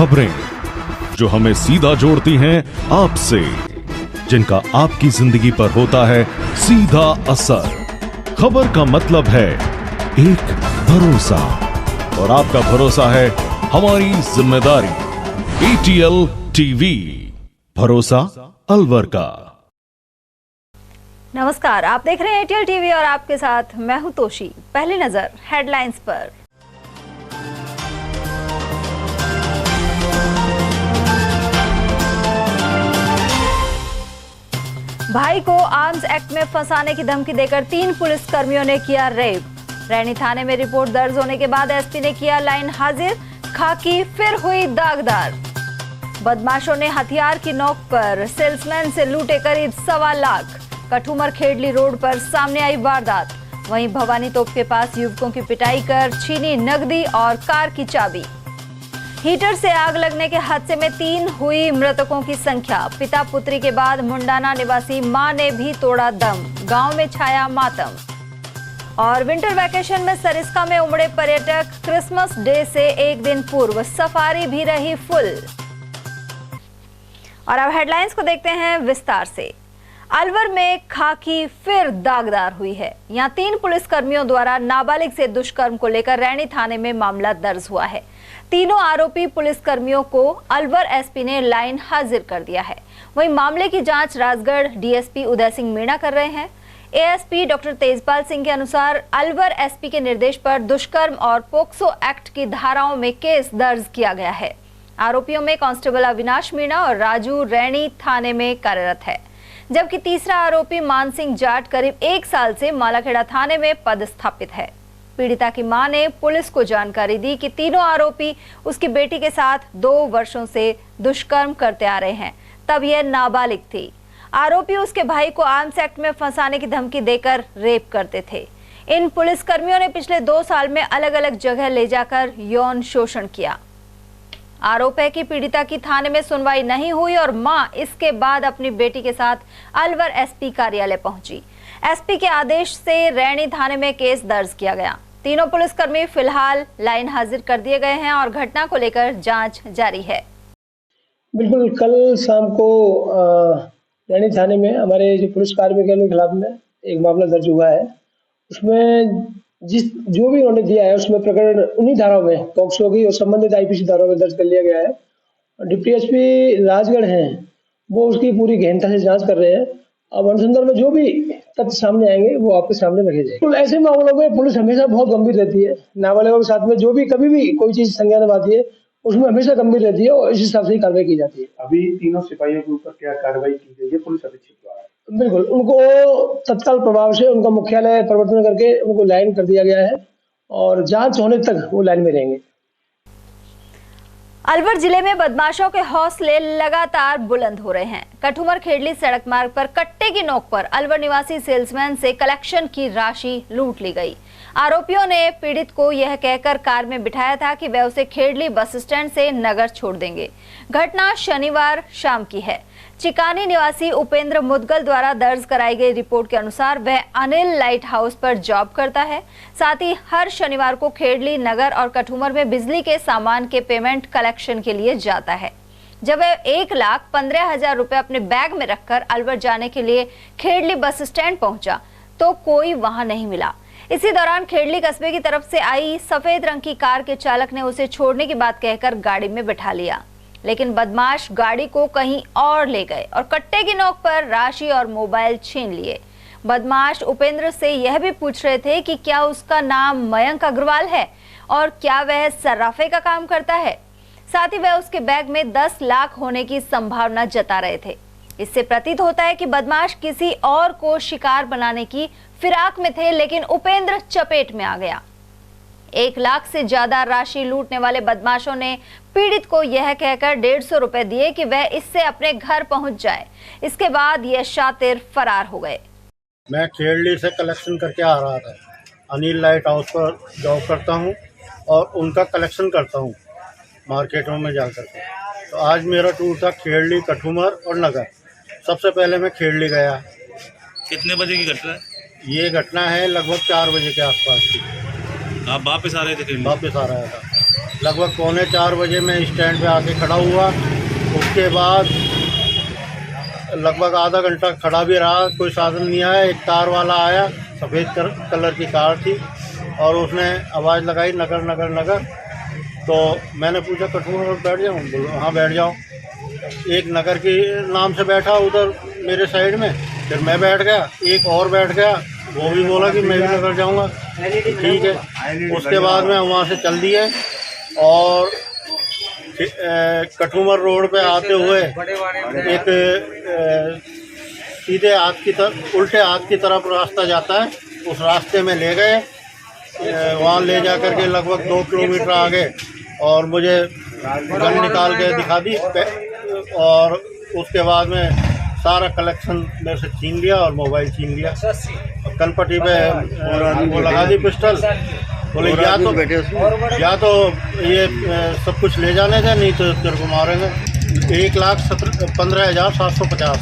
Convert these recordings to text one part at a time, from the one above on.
खबरें जो हमें सीधा जोड़ती हैं आपसे, जिनका आपकी जिंदगी पर होता है सीधा असर। खबर का मतलब है एक भरोसा, और आपका भरोसा है हमारी जिम्मेदारी। ATL टीवी, भरोसा अलवर का। नमस्कार, आप देख रहे हैं ATL टीवी और आपके साथ मैं हूं तोशी। पहली नजर हेडलाइंस पर। भाई को आर्म्स एक्ट में फंसाने की धमकी देकर 3 पुलिसकर्मियों ने किया रेप। रैनी थाने में रिपोर्ट दर्ज होने के बाद एसपी ने किया लाइन हाजिर, खाकी फिर हुई दागदार। बदमाशों ने हथियार की नोक पर सेल्समैन से लूटे करीब 1.25 लाख। कठुमर खेड़ली रोड पर सामने आई वारदात। वहीं भवानी तोप के पास युवकों की पिटाई कर छीनी नकदी और कार की चाबी। हीटर से आग लगने के हादसे में 3 हुई मृतकों की संख्या। पिता पुत्री के बाद मुंडाना निवासी मां ने भी तोड़ा दम, गांव में छाया मातम। और विंटर वैकेशन में सरिस्का में उमड़े पर्यटक, क्रिसमस डे से एक दिन पूर्व सफारी भी रही फुल। और अब हेडलाइंस को देखते हैं विस्तार से। अलवर में खाकी फिर दागदार हुई है। यहां 3 पुलिसकर्मियों द्वारा नाबालिग से दुष्कर्म को लेकर रैनी थाने में मामला दर्ज हुआ है। तीनों आरोपी पुलिसकर्मियों को अलवर एसपी ने लाइन हाजिर कर दिया है। वहीं मामले की जांच राजगढ़ डीएसपी उदय सिंह मीणा कर रहे हैं। एएसपी डॉक्टर तेजपाल सिंह के अनुसार अलवर एसपी के निर्देश पर दुष्कर्म और पोक्सो एक्ट की धाराओं में केस दर्ज किया गया है। आरोपियों में कांस्टेबल अविनाश मीणा और राजू रैनी थाने में कार्यरत है, जबकि तीसरा आरोपी मानसिंह जाट करीब 1 साल से मालाखेड़ा थाने में पदस्थापित है। पीड़िता की मां ने पुलिस को जानकारी दी कि तीनों आरोपी उसकी बेटी के साथ 2 वर्षों से दुष्कर्म करते आ रहे हैं, तब यह नाबालिग थी। आरोपी उसके भाई को आर्म्स एक्ट में फंसाने की धमकी देकर रेप करते थे। इन पुलिसकर्मियों ने पिछले 2 साल में अलग अलग जगह ले जाकर यौन शोषण किया। आरोप है कि पीड़िता की थाने में सुनवाई नहीं हुई और मां इसके बाद अपनी बेटी के साथ अलवर एसपी कार्यालय पहुंची। एसपी के आदेश से रैनी थाने में केस दर्ज किया गया। तीनों पुलिसकर्मी फिलहाल लाइन हाजिर कर दिए गए हैं और घटना को लेकर जांच जारी है। बिल्कुल, कल शाम को रैनी थाने में हमारे जो पुलिस कार्मिकों के खिलाफ में एक मामला दर्ज हुआ है। उसमें जो भी उन्होंने दिया है उसमें प्रकरण उन्हीं धाराओं में पॉक्सो की और संबंधित आईपीसी धाराओं में दर्ज कर लिया गया है। डिप्टी एसपी राजगढ़ हैं, वो उसकी पूरी गहनता से जांच कर रहे हैं। अब अनुसंधान में जो भी तथ्य सामने आएंगे वो आपके सामने रखे जाएंगे। तो ऐसे मामलों में पुलिस हमेशा बहुत गंभीर रहती है। नाबालिगों के साथ में जो भी कभी भी कोई चीज संज्ञान में आती है उसमें हमेशा गंभीर रहती है और इस हिसाब से ही कार्रवाई की जाती है। अभी तीनों सिपाहियों के ऊपर क्या कार्रवाई की गई है पुलिस अधीक्षक द्वारा? बिल्कुल, उनको तत्काल प्रभाव से उनका मुख्यालय परिवर्तन करके उनको लाइन कर दिया गया है और जांच होने तक वो लाइन में रहेंगे। अलवर जिले में बदमाशों के हौसले लगातार बुलंद हो रहे हैं। कठुमर खेड़ली सड़क मार्ग पर कट्टे की नोक पर अलवर निवासी सेल्समैन से कलेक्शन की राशि लूट ली गई। आरोपियों ने पीड़ित को यह कहकर कार में बिठाया था कि वह उसे खेड़ली बस स्टैंड से नगर छोड़ देंगे। घटना शनिवार शाम की है। चिकानी निवासी उपेंद्र मुदगल द्वारा दर्ज कराई गई रिपोर्ट के अनुसार वह अनिल लाइट हाउस पर जॉब करता है। साथ ही हर शनिवार को खेड़ली, नगर और कठुमर में बिजली के सामान के पेमेंट कलेक्शन के लिए जाता है। जब वह 1,15,000 रुपए अपने बैग में रखकर अलवर जाने के लिए खेड़ली बस स्टैंड पहुंचा तो कोई वहां नहीं मिला। इसी दौरान खेड़ली कस्बे की तरफ से आई सफेद रंग की कार के चालक ने उसे छोड़ने की बात कहकर गाड़ी में बिठा लिया, लेकिन बदमाश गाड़ी को कहीं और ले गए और कट्टे की नोक पर राशि और मोबाइल छीन लिए। बदमाश उपेंद्र से यह भी पूछ रहे थे कि क्या उसका नाम मयंक अग्रवाल है और क्या वह सर्राफे का काम करता है। साथ ही वह उसके बैग में 10 लाख होने की संभावना जता रहे थे। इससे प्रतीत होता है कि बदमाश किसी और को शिकार बनाने की फिराक में थे, लेकिन उपेंद्र चपेट में आ गया। 1 लाख से ज्यादा राशि लूटने वाले बदमाशों ने पीड़ित को यह कहकर 150 रुपए दिए कि वह इससे अपने घर पहुंच जाए। इसके बाद यह शातिर फरार हो गए। मैं खेड़ली से कलेक्शन करके आ रहा था। अनिल लाइट हाउस पर जॉब करता हूं और उनका कलेक्शन करता हूं मार्केटों में जाकर के। तो आज मेरा टूर था खेड़ली, कठुमर और नगर। सबसे पहले मैं खेड़ली गया। कितने बजे की घटना है? ये घटना है लगभग 4 बजे के आसपास की। आप वापस आ रहे थे? वापस आ रहा था। लगभग 3:45 में स्टैंड पे आके खड़ा हुआ। उसके बाद लगभग आधा घंटा खड़ा भी रहा, कोई साधन नहीं आया। एक कार वाला आया, सफ़ेद कलर की कार थी, और उसने आवाज़ लगाई नगर नगर नगर। तो मैंने पूछा कठुआ पर बैठ जाऊँ? बोलो हाँ बैठ जाओ। एक नगर के नाम से बैठा उधर मेरे साइड में, फिर मैं बैठ गया, एक और बैठ गया, वो भी बोला कि मैं भी नगर जाऊँगा। ठीक है। उसके बाद में वहाँ से चल दिए और कठुमर रोड पे आते हुए एक सीधे हाथ की तरफ, उल्टे हाथ की तरफ रास्ता जाता है, उस रास्ते में ले गए। वहाँ ले जा कर के लगभग 2 किलोमीटर आगे और मुझे गन निकाल के दिखा दी, और उसके बाद में सारा कलेक्शन मेरे से छीन लिया और मोबाइल छीन लिया। कनपट्टी पे वो लगा दी पिस्टल। बोले या तो ये सब कुछ ले जाने थे, नहीं तो तेरे को मारेंगे। 1,15,750।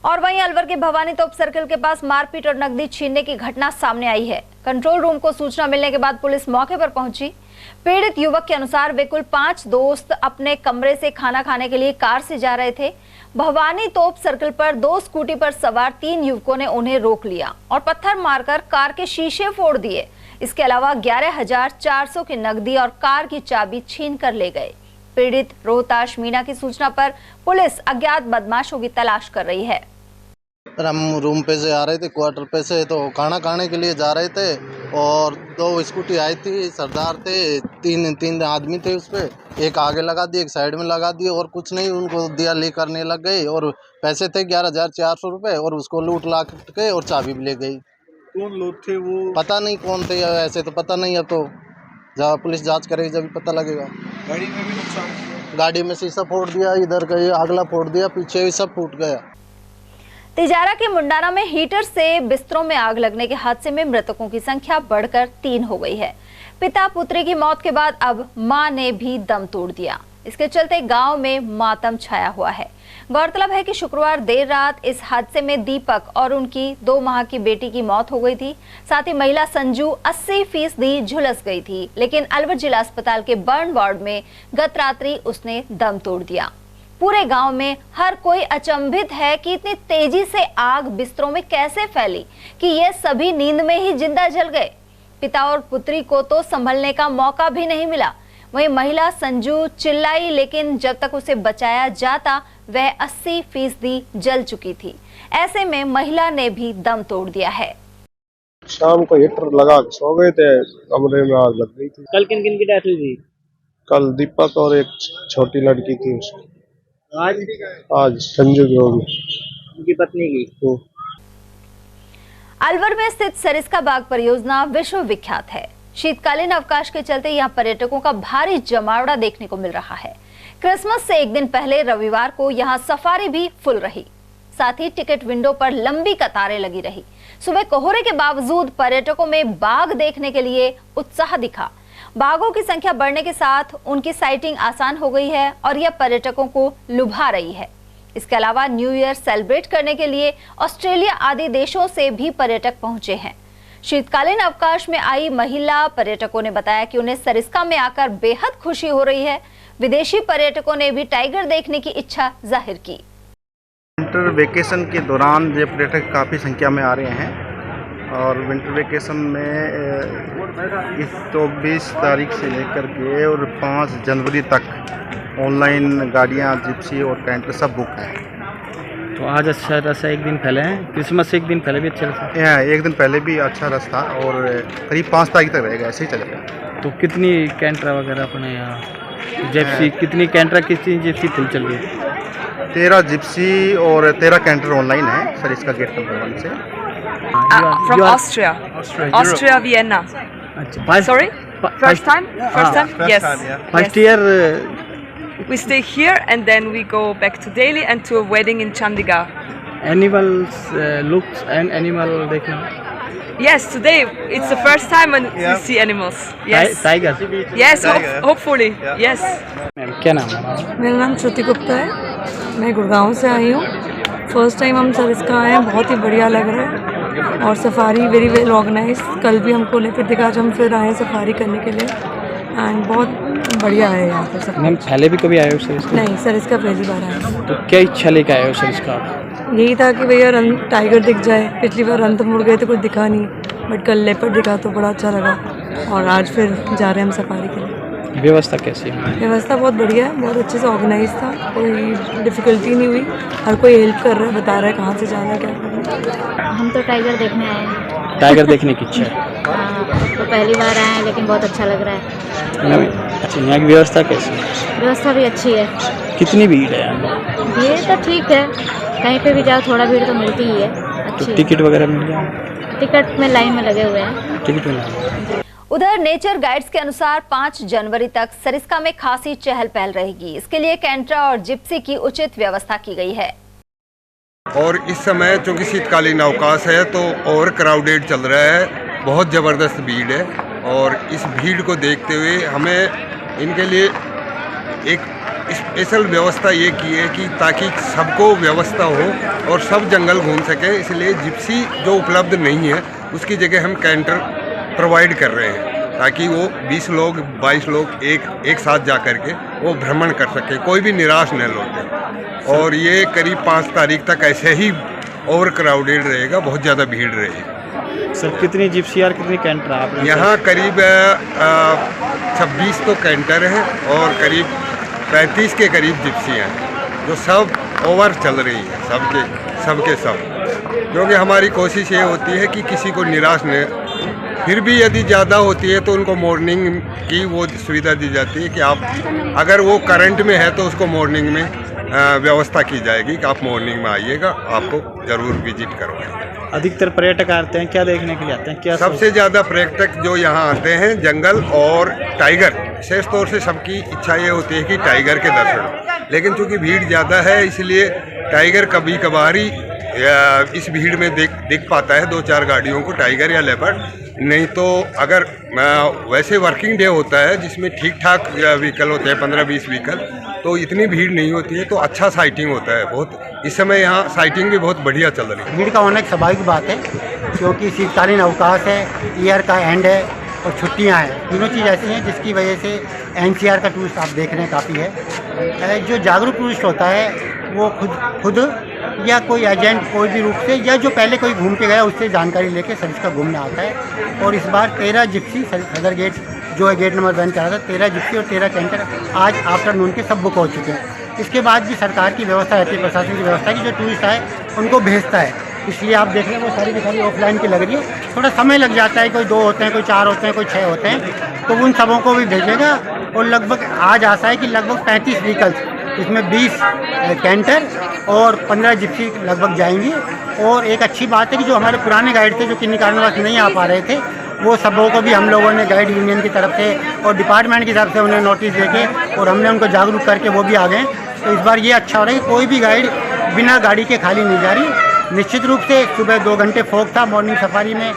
और वहीं अलवर के भवानी तोप सर्किल के पास मारपीट और नकदी छीनने की घटना सामने आई है। कंट्रोल रूम को सूचना मिलने के बाद पुलिस मौके पर पहुंची। पीड़ित युवक के अनुसार वे कुल 5 दोस्त अपने कमरे से खाना खाने के लिए कार से जा रहे थे। भवानी तोप सर्किल पर 2 स्कूटी पर सवार 3 युवकों ने उन्हें रोक लिया और पत्थर मारकर कार के शीशे फोड़ दिए। इसके अलावा 11,400 की नकदी और कार की चाबी छीन कर ले गए। पीड़ित रोहताश मीना की सूचना पर पुलिस अज्ञात बदमाशों की तलाश कर रही है। हम रूम पे से आ रहे थे, क्वार्टर पे से, तो खाना खाने के लिए जा रहे थे और 2 स्कूटी आई थी, सरदार थे, तीन आदमी थे उस पर। एक आगे लगा दिए, एक साइड में लगा दिए और कुछ नहीं, उनको दिया ले करने लग गए। और पैसे थे 11,400 रुपये और उसको लूट ला के और चाबी भी ले गई। कौन लोग थे वो? पता नहीं कौन थे, ऐसे तो पता नहीं। अब तो जब पुलिस जांच करेगी जब पता लगेगा। गाड़ी में भी नुकसान? गाड़ी में शीशा फोड़ दिया, इधर का अगला फोड़ दिया, पीछे भी सब फूट गया। तिजारा के मुंडाना में हीटर से बिस्तरों में आग लगने के हादसे में मृतकों की संख्या बढ़कर 3 हो गई है। पिता पुत्री की मौत के बाद अब मां ने भी दम तोड़ दिया। इसके चलते गांव में मातम छाया हुआ है। गौरतलब है कि शुक्रवार देर रात इस हादसे में दीपक और उनकी 2 माह की बेटी की मौत हो गई थी। साथ ही महिला संजू 80% झुलस गई थी, लेकिन अलवर जिला अस्पताल के बर्न वार्ड में गत रात्रि उसने दम तोड़ दिया। पूरे गांव में हर कोई अचंभित है कि इतनी तेजी से आग बिस्तरों में कैसे फैली कि ये सभी नींद में ही जिंदा जल गए। पिता और पुत्री को तो संभलने का मौका भी नहीं मिला। वहीं महिला संजू चिल्लाई, लेकिन जब तक उसे बचाया जाता वह 80% जल चुकी थी। ऐसे में महिला ने भी दम तोड़ दिया है। शाम को हीटर लगा के सो गए थे, कमरे में आग लग गई थी। कल किन किन की डेथ हुई थी? कल दीपक और एक छोटी लड़की थी उसकी। आज संजू की होगी, उनकी पत्नी की। अलवर में स्थित सरिस्का बाग परियोजना विश्व विख्यात है। शीतकालीन अवकाश के चलते यहाँ पर्यटकों का भारी जमावड़ा देखने को मिल रहा है। क्रिसमस से एक दिन पहले रविवार को यहाँ सफारी भी फुल रही। साथ ही टिकट विंडो पर लंबी कतारें लगी रही। सुबह कोहरे के बावजूद पर्यटकों में बाघ देखने के लिए उत्साह दिखा। बाघों की संख्या बढ़ने के साथ उनकी साइटिंग आसान हो गई है और यह पर्यटकों को लुभा रही है। इसके अलावा न्यू ईयर सेलिब्रेट करने के लिए ऑस्ट्रेलिया आदि देशों से भी पर्यटक पहुंचे हैं। शीतकालीन अवकाश में आई महिला पर्यटकों ने बताया कि उन्हें सरिस्का में आकर बेहद खुशी हो रही है। विदेशी पर्यटकों ने भी टाइगर देखने की इच्छा जाहिर की। विंटर वेकेशन के दौरान ये पर्यटक काफ़ी संख्या में आ रहे हैं और विंटर वेकेशन में इस 24 तारीख से लेकर के और 5 जनवरी तक ऑनलाइन गाड़ियाँ, जिप्सी और कैंटर सब बुक हैं। तो आज अच्छा रस एक दिन पहले है, क्रिसमस से एक दिन पहले भी अच्छा रस है। एक दिन पहले भी अच्छा रस था और करीब 5 तारीख तक रहेगा, ऐसे ही चलेगा। तो कितनी कैंटरा वगैरह अपने यहाँ जिप्सी, कितनी कैंटरा, कितनी जिप्सी फुल चल रही है? 13 जिप्सी और 13 कैंटर ऑनलाइन है सर, इसका गेट नंबर 1 से। From Austria, Vienna. Sorry, first time? Yes. First year. We stay here and then we go back to Delhi and to a wedding in Chandigarh. Animals looks and animal देखना. Yes, today it's the first time when we see animals. Yes. Tiger. Yes, hopefully. Yes. क्या नाम है? मेरा नाम श्रुति गुप्ता है। मैं गुड़गांव से आई हूँ। फर्स्ट टाइम हम सरिस्का आए हैं, बहुत ही बढ़िया लग रहा है। और सफारी वेरी वेल ऑर्गेनाइज। कल भी हमको लेकर दिखा, आज हम फिर आए सफारी करने के लिए एंड बहुत बढ़िया है यहाँ पर सब। मैम पहले भी कभी आए हो सर इसका? नहीं सर, इसका पहली बार आया। तो क्या इच्छा लेके आए हो सर इसका? यही था कि भैया टाइगर दिख जाए। पिछली बार रन तो मुड़ गए तो कुछ दिखा नहीं, बट कल लेपर्ड दिखा तो बड़ा अच्छा लगा और आज फिर जा रहे हैं हम सफारी के लिए। व्यवस्था कैसी है? व्यवस्था बहुत बढ़िया है, बहुत अच्छे से ऑर्गेनाइज था, कोई डिफ़िकल्टी नहीं हुई। हर कोई हेल्प कर रहा है, बता रहा है कहाँ से जाना है, क्या करना है। हम तो टाइगर देखने आए हैं। टाइगर देखने की इच्छा है? तो पहली बार आए हैं, लेकिन बहुत अच्छा लग रहा है। अच्छा, यहाँ की व्यवस्था कैसी है? व्यवस्था भी अच्छी है। कितनी भीड़ है यहाँ? भीड़ तो ठीक है, कहीं पे भी जाओ थोड़ा भीड़ तो मिलती ही है। अच्छी तो टिकट वगैरह मिल जाए? टिकट में लाइन में लगे हुए हैं। टिकट में लाइन। उधर नेचर गाइड्स के अनुसार 5 जनवरी तक सरिस्का में खासी चहल पहल रहेगी। इसके लिए कैंट्रा और जिप्सी की उचित व्यवस्था की गई है। और इस समय चूँकि शीतकालीन अवकाश है तो और क्राउडेड चल रहा है, बहुत ज़बरदस्त भीड़ है। और इस भीड़ को देखते हुए हमें इनके लिए एक स्पेशल व्यवस्था ये की है कि ताकि सबको व्यवस्था हो और सब जंगल घूम सकें। इसलिए जिप्सी जो उपलब्ध नहीं है उसकी जगह हम कैंटर प्रोवाइड कर रहे हैं ताकि वो 20 लोग 22 लोग एक साथ जा कर के वो भ्रमण कर सके, कोई भी निराश न लौटे। और ये करीब 5 तारीख तक ऐसे ही ओवर क्राउडेड रहेगा, बहुत ज़्यादा भीड़ रहेगी। सर कितनी जिप्सी और कितनी कैंटर आप यहाँ? करीब 26 तो कैंटर हैं और करीब 35 के करीब जिप्सी हैं, जो सब ओवर चल रही है, सबके सब। क्योंकि हमारी कोशिश ये होती है कि किसी को निराश न, फिर भी यदि ज़्यादा होती है तो उनको मॉर्निंग की वो सुविधा दी जाती है कि आप अगर वो करंट में है तो उसको मॉर्निंग में व्यवस्था की जाएगी कि आप मॉर्निंग में आइएगा, आपको ज़रूर विजिट करवाएंगे। अधिकतर पर्यटक आते हैं, क्या देखने के लिए आते हैं? क्या सबसे ज़्यादा पर्यटक जो यहाँ आते हैं जंगल और टाइगर, विशेष तौर से सबकी इच्छा ये होती है कि टाइगर के दर्शन। लेकिन चूँकि भीड़ ज़्यादा है इसलिए टाइगर कभी कभार ही इस भीड़ में दिख पाता है, 2-4 गाड़ियों को टाइगर या लेपर्ड। नहीं तो अगर वैसे वर्किंग डे होता है जिसमें ठीक ठाक व्हीकल होते हैं, 15-20 व्हीकल, तो इतनी भीड़ नहीं होती है, तो अच्छा साइटिंग होता है। बहुत इस समय यहाँ साइटिंग भी बहुत बढ़िया चल रही है। भीड़ का होना एक स्वाभाविक बात है क्योंकि शीतकालीन अवकाश है, ईयर का एंड है और छुट्टियां हैं। तीनों चीज़ ऐसी हैं जिसकी वजह से NCR का टूरिस्ट आप देख रहे हैं काफ़ी है। जो जागरूक टूरिस्ट होता है वो खुद या कोई एजेंट कोई भी रूप से या जो पहले कोई घूम के गया उससे जानकारी लेके सरिस्का घूमने आता है। और इस बार 13 जिप्सी सदर गेट जो है गेट नंबर 1 करा था, 13 जिप्सी और 13 कैंटर आज आफ्टरनून के सब बुक हो चुके हैं। इसके बाद भी सरकार की व्यवस्था रहती है, प्रशासन की व्यवस्था की जो टूरिस्ट आए उनको भेजता है। इसलिए आप देख रहे हैं वो सारी की सारी ऑफलाइन की लग रही है। थोड़ा समय लग जाता है, कोई 2 होते हैं, कोई 4 होते हैं, कोई 6 होते हैं, तो उन सबों को भी भेजेगा। और लगभग आज आशा है कि लगभग 35 व्हीकल्स, इसमें 20 कैंटर और 15 जिप्सी लगभग जाएंगी। और एक अच्छी बात है कि जो हमारे पुराने गाइड थे जो किन्हीं कारणवश नहीं आ पा रहे थे, वो सबों को भी हम लोगों ने गाइड यूनियन की तरफ से और डिपार्टमेंट की तरफ से उन्हें नोटिस देके और हमने उनको जागरूक करके वो भी आ गए। तो इस बार ये अच्छा हो रहा है कि कोई भी गाइड बिना गाड़ी के खाली नहीं जा रही। निश्चित रूप से सुबह 2 घंटे फॉग था मॉर्निंग सफारी में,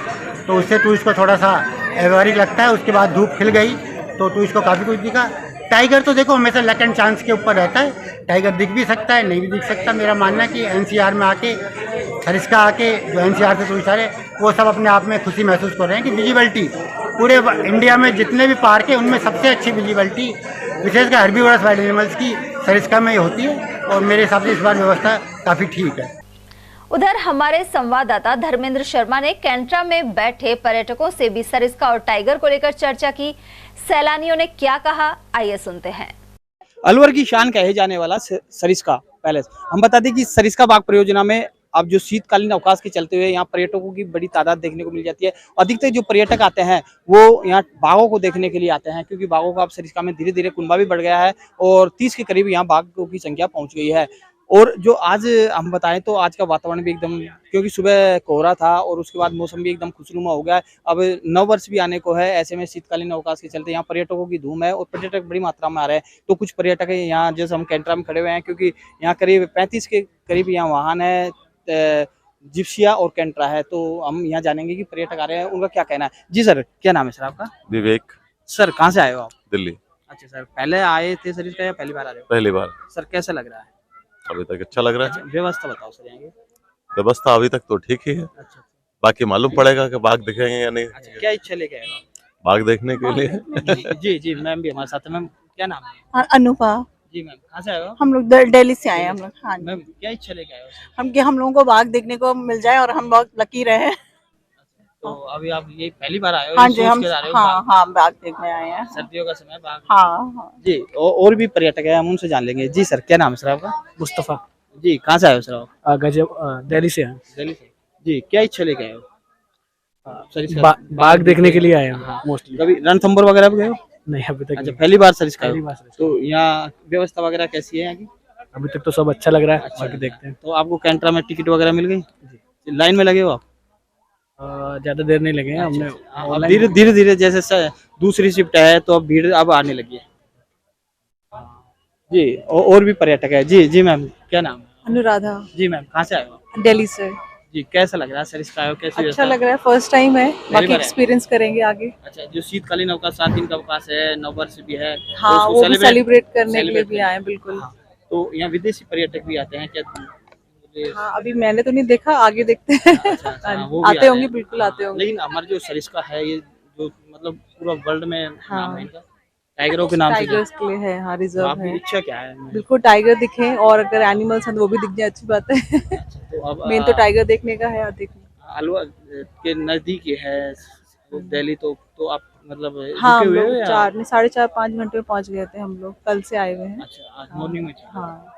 तो उससे टूरिस्ट को थोड़ा सा एवरिक लगता है। उसके बाद धूप खिल गई तो टूरिस्ट को काफ़ी कुछ दिखा। टाइगर तो देखो हमेशा लक एंड चांस के ऊपर रहता है, टाइगर दिख भी सकता है, नहीं भी दिख सकता। मेरा मानना है कि NCR में आके सरिस्का आके जो NCR से टूरिस्ट आ रहे वो सब अपने आप में खुशी महसूस कर रहे हैं कि विजिबिलिटी पूरे इंडिया में जितने भी पार्क है उनमें सबसे अच्छी विजिबिलिटी विशेषकर हर्बीवोरस वाइल्ड एनिमल्स की सरिस्का में ही होती है। और मेरे हिसाब से इस बार व्यवस्था काफ़ी ठीक है। उधर हमारे संवाददाता धर्मेंद्र शर्मा ने कैंट्रा में बैठे पर्यटकों से भी सरिस्का और टाइगर को लेकर चर्चा की। सैलानियों ने क्या कहा, आइए सुनते हैं। अलवर की शान कहे जाने वाला सरिस्का पैलेस, हम बता दें कि सरिस्का बाग परियोजना में अब जो शीतकालीन अवकाश के चलते हुए यहाँ पर्यटकों की बड़ी तादाद देखने को मिल जाती है। अधिकतर जो पर्यटक आते हैं वो यहाँ बाघों को देखने के लिए आते हैं, क्योंकि बाघों का अब सरिस्का में धीरे धीरे कुनबा भी बढ़ गया है और 30 के करीब यहाँ बाघों की संख्या पहुँच गई है। और जो आज हम बताएं तो आज का वातावरण भी एकदम, क्योंकि सुबह कोहरा था और उसके बाद मौसम भी एकदम खुशनुमा हो गया। अब नववर्ष भी आने को है, ऐसे में शीतकालीन अवकाश के चलते यहाँ पर्यटकों की धूम है और पर्यटक बड़ी मात्रा में आ रहे हैं। तो कुछ पर्यटक यहाँ जैसे हम कैंट्रा में खड़े हुए हैं, क्योंकि यहाँ करीब 35 के करीब यहाँ वाहन है, जिप्सिया और कैंट्रा है। तो हम यहाँ जानेंगे कि पर्यटक आ रहे हैं, उनका क्या कहना है। जी सर, क्या नाम है सर आपका? विवेक। सर कहाँ से आए हो आप? दिल्ली। अच्छा सर, पहले आए थे सरिस्का या पहली बार आ रहे हो? पहली बार। सर कैसा लग रहा है? अभी तक अच्छा लग रहा है। व्यवस्था बताओ सर यहाँ की। व्यवस्था अभी तक तो ठीक ही है। अच्छा, बाकी मालूम पड़ेगा कि बाघ दिखेंगे या नहीं। क्या इच्छा लेके आए हो? बाघ देखने के लिए। जी जी, मैम भी हमारे साथ है। मैम क्या नाम है? अनुभा। जी मैम, कहाँ से आए हो? हम लोग दिल्ली से आए हैं हम लोग। हाँ मैम क्या इच्छा लेके आए हो? हम लोगों को बाघ देखने को मिल जाए और हम बहुत लकी रहे। तो अभी आप ये पहली बार आए हो? हाँ ये जी, सोच हम के आ रहे हो हाँ बाघ देखने आए हैं। सर्दियों का समय बाघ। हाँ। जी, और भी पर्यटक है, हम उनसे जान लेंगे। जी सर, क्या नाम है सर आपका? मुस्तफ़ा। जी, कहाँ से आए हो सर आप? गजब दिल्ली से हैं। दिल्ली से। जी, क्या इच्छा लेके आए हो? बाघ देखने के लिए आए हैं मोस्टली। कभी रणथंभौर वगैरह भी गए हो? नहीं अभी तक। अच्छा, पहली बार सरिस्का। पहली बार। तो यहाँ व्यवस्था वगैरह कैसी है यहाँ की? अभी तक तो सब अच्छा लग रहा है। बाकी देखते हैं। तो आपको कैंट्रा में टिकट वगैरह मिल गई? लाइन में लगे हो आप? ज्यादा देर नहीं लगे हैं। हमने धीरे धीरे जैसे दूसरी शिफ्ट है तो अब भीड़ अब आने लगी है। जी, और भी पर्यटक है। जी जी मैम, क्या नाम है? अनुराधा। जी मैम, कहाँ से आए हो? दिल्ली से। जी, कैसा लग रहा है सरिस्का आए हो? कैसी अच्छा लग रहा है, फर्स्ट टाइम है, बाकी बार है? एक्सपीरियंस करेंगे आगे। अच्छा, जो शीतकालीन अवकाश 7 दिन का अवकाश है, नववर्ष भी है। हाँ, तो वो भी सेलिब्रेट करने के लिए भी आए बिल्कुल। तो यहाँ विदेशी पर्यटक भी आते हैं क्या? हाँ, अभी मैंने तो नहीं देखा, आगे देखते हैं। आते होंगे, बिल्कुल आते होंगे। लेकिन हमारा जो सरिस्का है ये जो मतलब पूरा वर्ल्ड में नाम है इनका, टाइगरों के नाम से। टाइगर्स के लिए है, हाँ, रिजर्व है। आपकी इच्छा क्या है? बिल्कुल टाइगर दिखे, और अगर एनिमल्स हैं तो वो भी दिख जाए, अच्छी बात है। मेन तो टाइगर देखने का है। अलवर के नजदीक है दिल्ली, तो आप मतलब हाँ, हम रुके हुए लोग हो या? 4-5 घंटे में पहुंच गए थे। हम लोग कल से आए हुए हैं। अच्छा, आज मॉर्निंग में। हाँ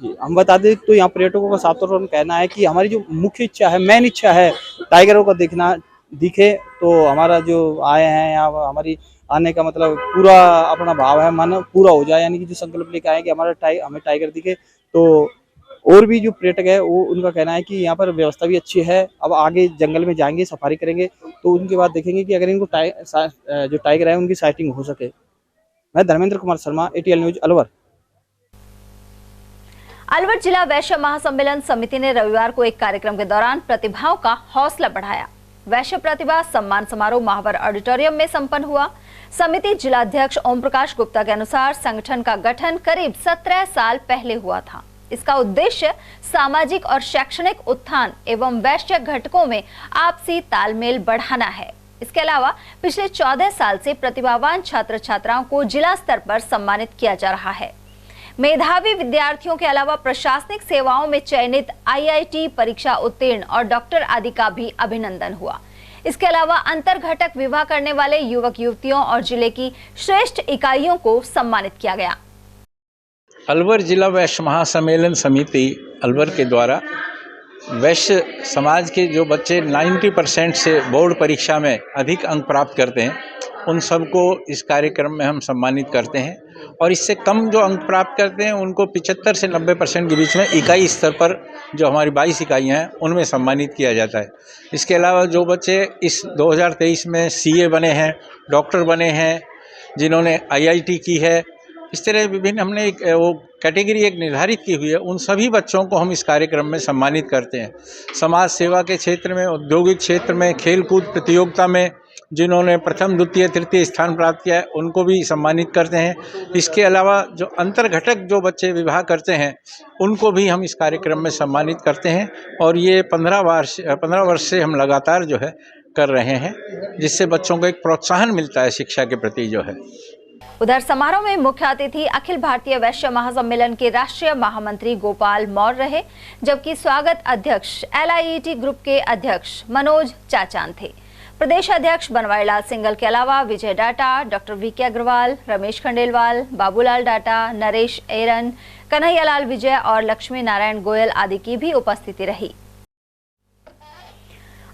जी, हम बता दें तो यहाँ पर्यटकों का साफ तौर पर कहना है कि हमारी जो मुख्य इच्छा है, मेन इच्छा है, टाइगरों का देखना दिखे तो हमारा जो आए हैं यहाँ, हमारी आने का मतलब पूरा अपना भाव है, मन पूरा हो जाए। यानी कि जो संकल्प लेके आए कि हमें टाइगर दिखे। तो और भी जो पर्यटक है वो उनका कहना है कि यहाँ पर व्यवस्था भी अच्छी है। अब आगे जंगल में जाएंगे, सफारी करेंगे तो उनके बाद देखेंगे कि अगर इनको जो टाइगर है उनकी साइटिंग हो सके। मैं धर्मेंद्र कुमार शर्मा, ATL न्यूज, अलवर। अलवर जिला वैश्य महासम्मेलन समिति ने रविवार को एक कार्यक्रम के दौरान प्रतिभाओं का हौसला बढ़ाया। वैश्य प्रतिभा सम्मान समारोह महावर ऑडिटोरियम में संपन्न हुआ। समिति जिलाध्यक्ष ओम प्रकाश गुप्ता के अनुसार संगठन का गठन करीब 17 साल पहले हुआ था। इसका उद्देश्य सामाजिक और शैक्षणिक उत्थान एवं वैश्य घटकों में आपसी तालमेल बढ़ाना है। इसके अलावा पिछले 14 साल से प्रतिभावान छात्र छात्राओं को जिला स्तर पर सम्मानित किया जा रहा है। मेधावी विद्यार्थियों के अलावा प्रशासनिक सेवाओं में चयनित IIT परीक्षा उत्तीर्ण और डॉक्टर आदि का भी अभिनंदन हुआ। इसके अलावा अंतर घटक विवाह करने वाले युवक युवतियों और जिले की श्रेष्ठ इकाइयों को सम्मानित किया गया। अलवर जिला वैश्य महासम्मेलन समिति अलवर के द्वारा वैश्य समाज के जो बच्चे 90% से बोर्ड परीक्षा में अधिक अंक प्राप्त करते हैं, उन सबको इस कार्यक्रम में हम सम्मानित करते हैं। और इससे कम जो अंक प्राप्त करते हैं उनको 75 से 90% के बीच में इकाई स्तर पर जो हमारी 22 इकाइयाँ हैं उनमें सम्मानित किया जाता है। इसके अलावा जो बच्चे इस 2023 में CA बने हैं, डॉक्टर बने हैं, जिन्होंने IIT की है, इस तरह विभिन्न हमने एक वो कैटेगरी एक निर्धारित की हुई है, उन सभी बच्चों को हम इस कार्यक्रम में सम्मानित करते हैं। समाज सेवा के क्षेत्र में, औद्योगिक क्षेत्र में, खेलकूद प्रतियोगिता में जिन्होंने प्रथम, द्वितीय, तृतीय स्थान प्राप्त किया है उनको भी सम्मानित करते हैं। इसके अलावा जो अंतर घटक जो बच्चे विवाह करते हैं उनको भी हम इस कार्यक्रम में सम्मानित करते हैं। और ये 15 वर्ष से हम लगातार जो है कर रहे हैं, जिससे बच्चों को एक प्रोत्साहन मिलता है शिक्षा के प्रति जो है। उधर समारोह में मुख्य अतिथि अखिल भारतीय वैश्य महासम्मेलन के राष्ट्रीय महामंत्री गोपाल मौर्य रहे, जबकि स्वागत अध्यक्ष LIET ग्रुप के अध्यक्ष मनोज चाचान थे। प्रदेश अध्यक्ष बनवारीलाल सिंगल के अलावा विजय डाटा, डॉक्टर VK अग्रवाल, रमेश खंडेलवाल, बाबूलाल डाटा, नरेश एरन, कन्हैयालाल विजय और लक्ष्मी नारायण गोयल आदि की भी उपस्थिति रही।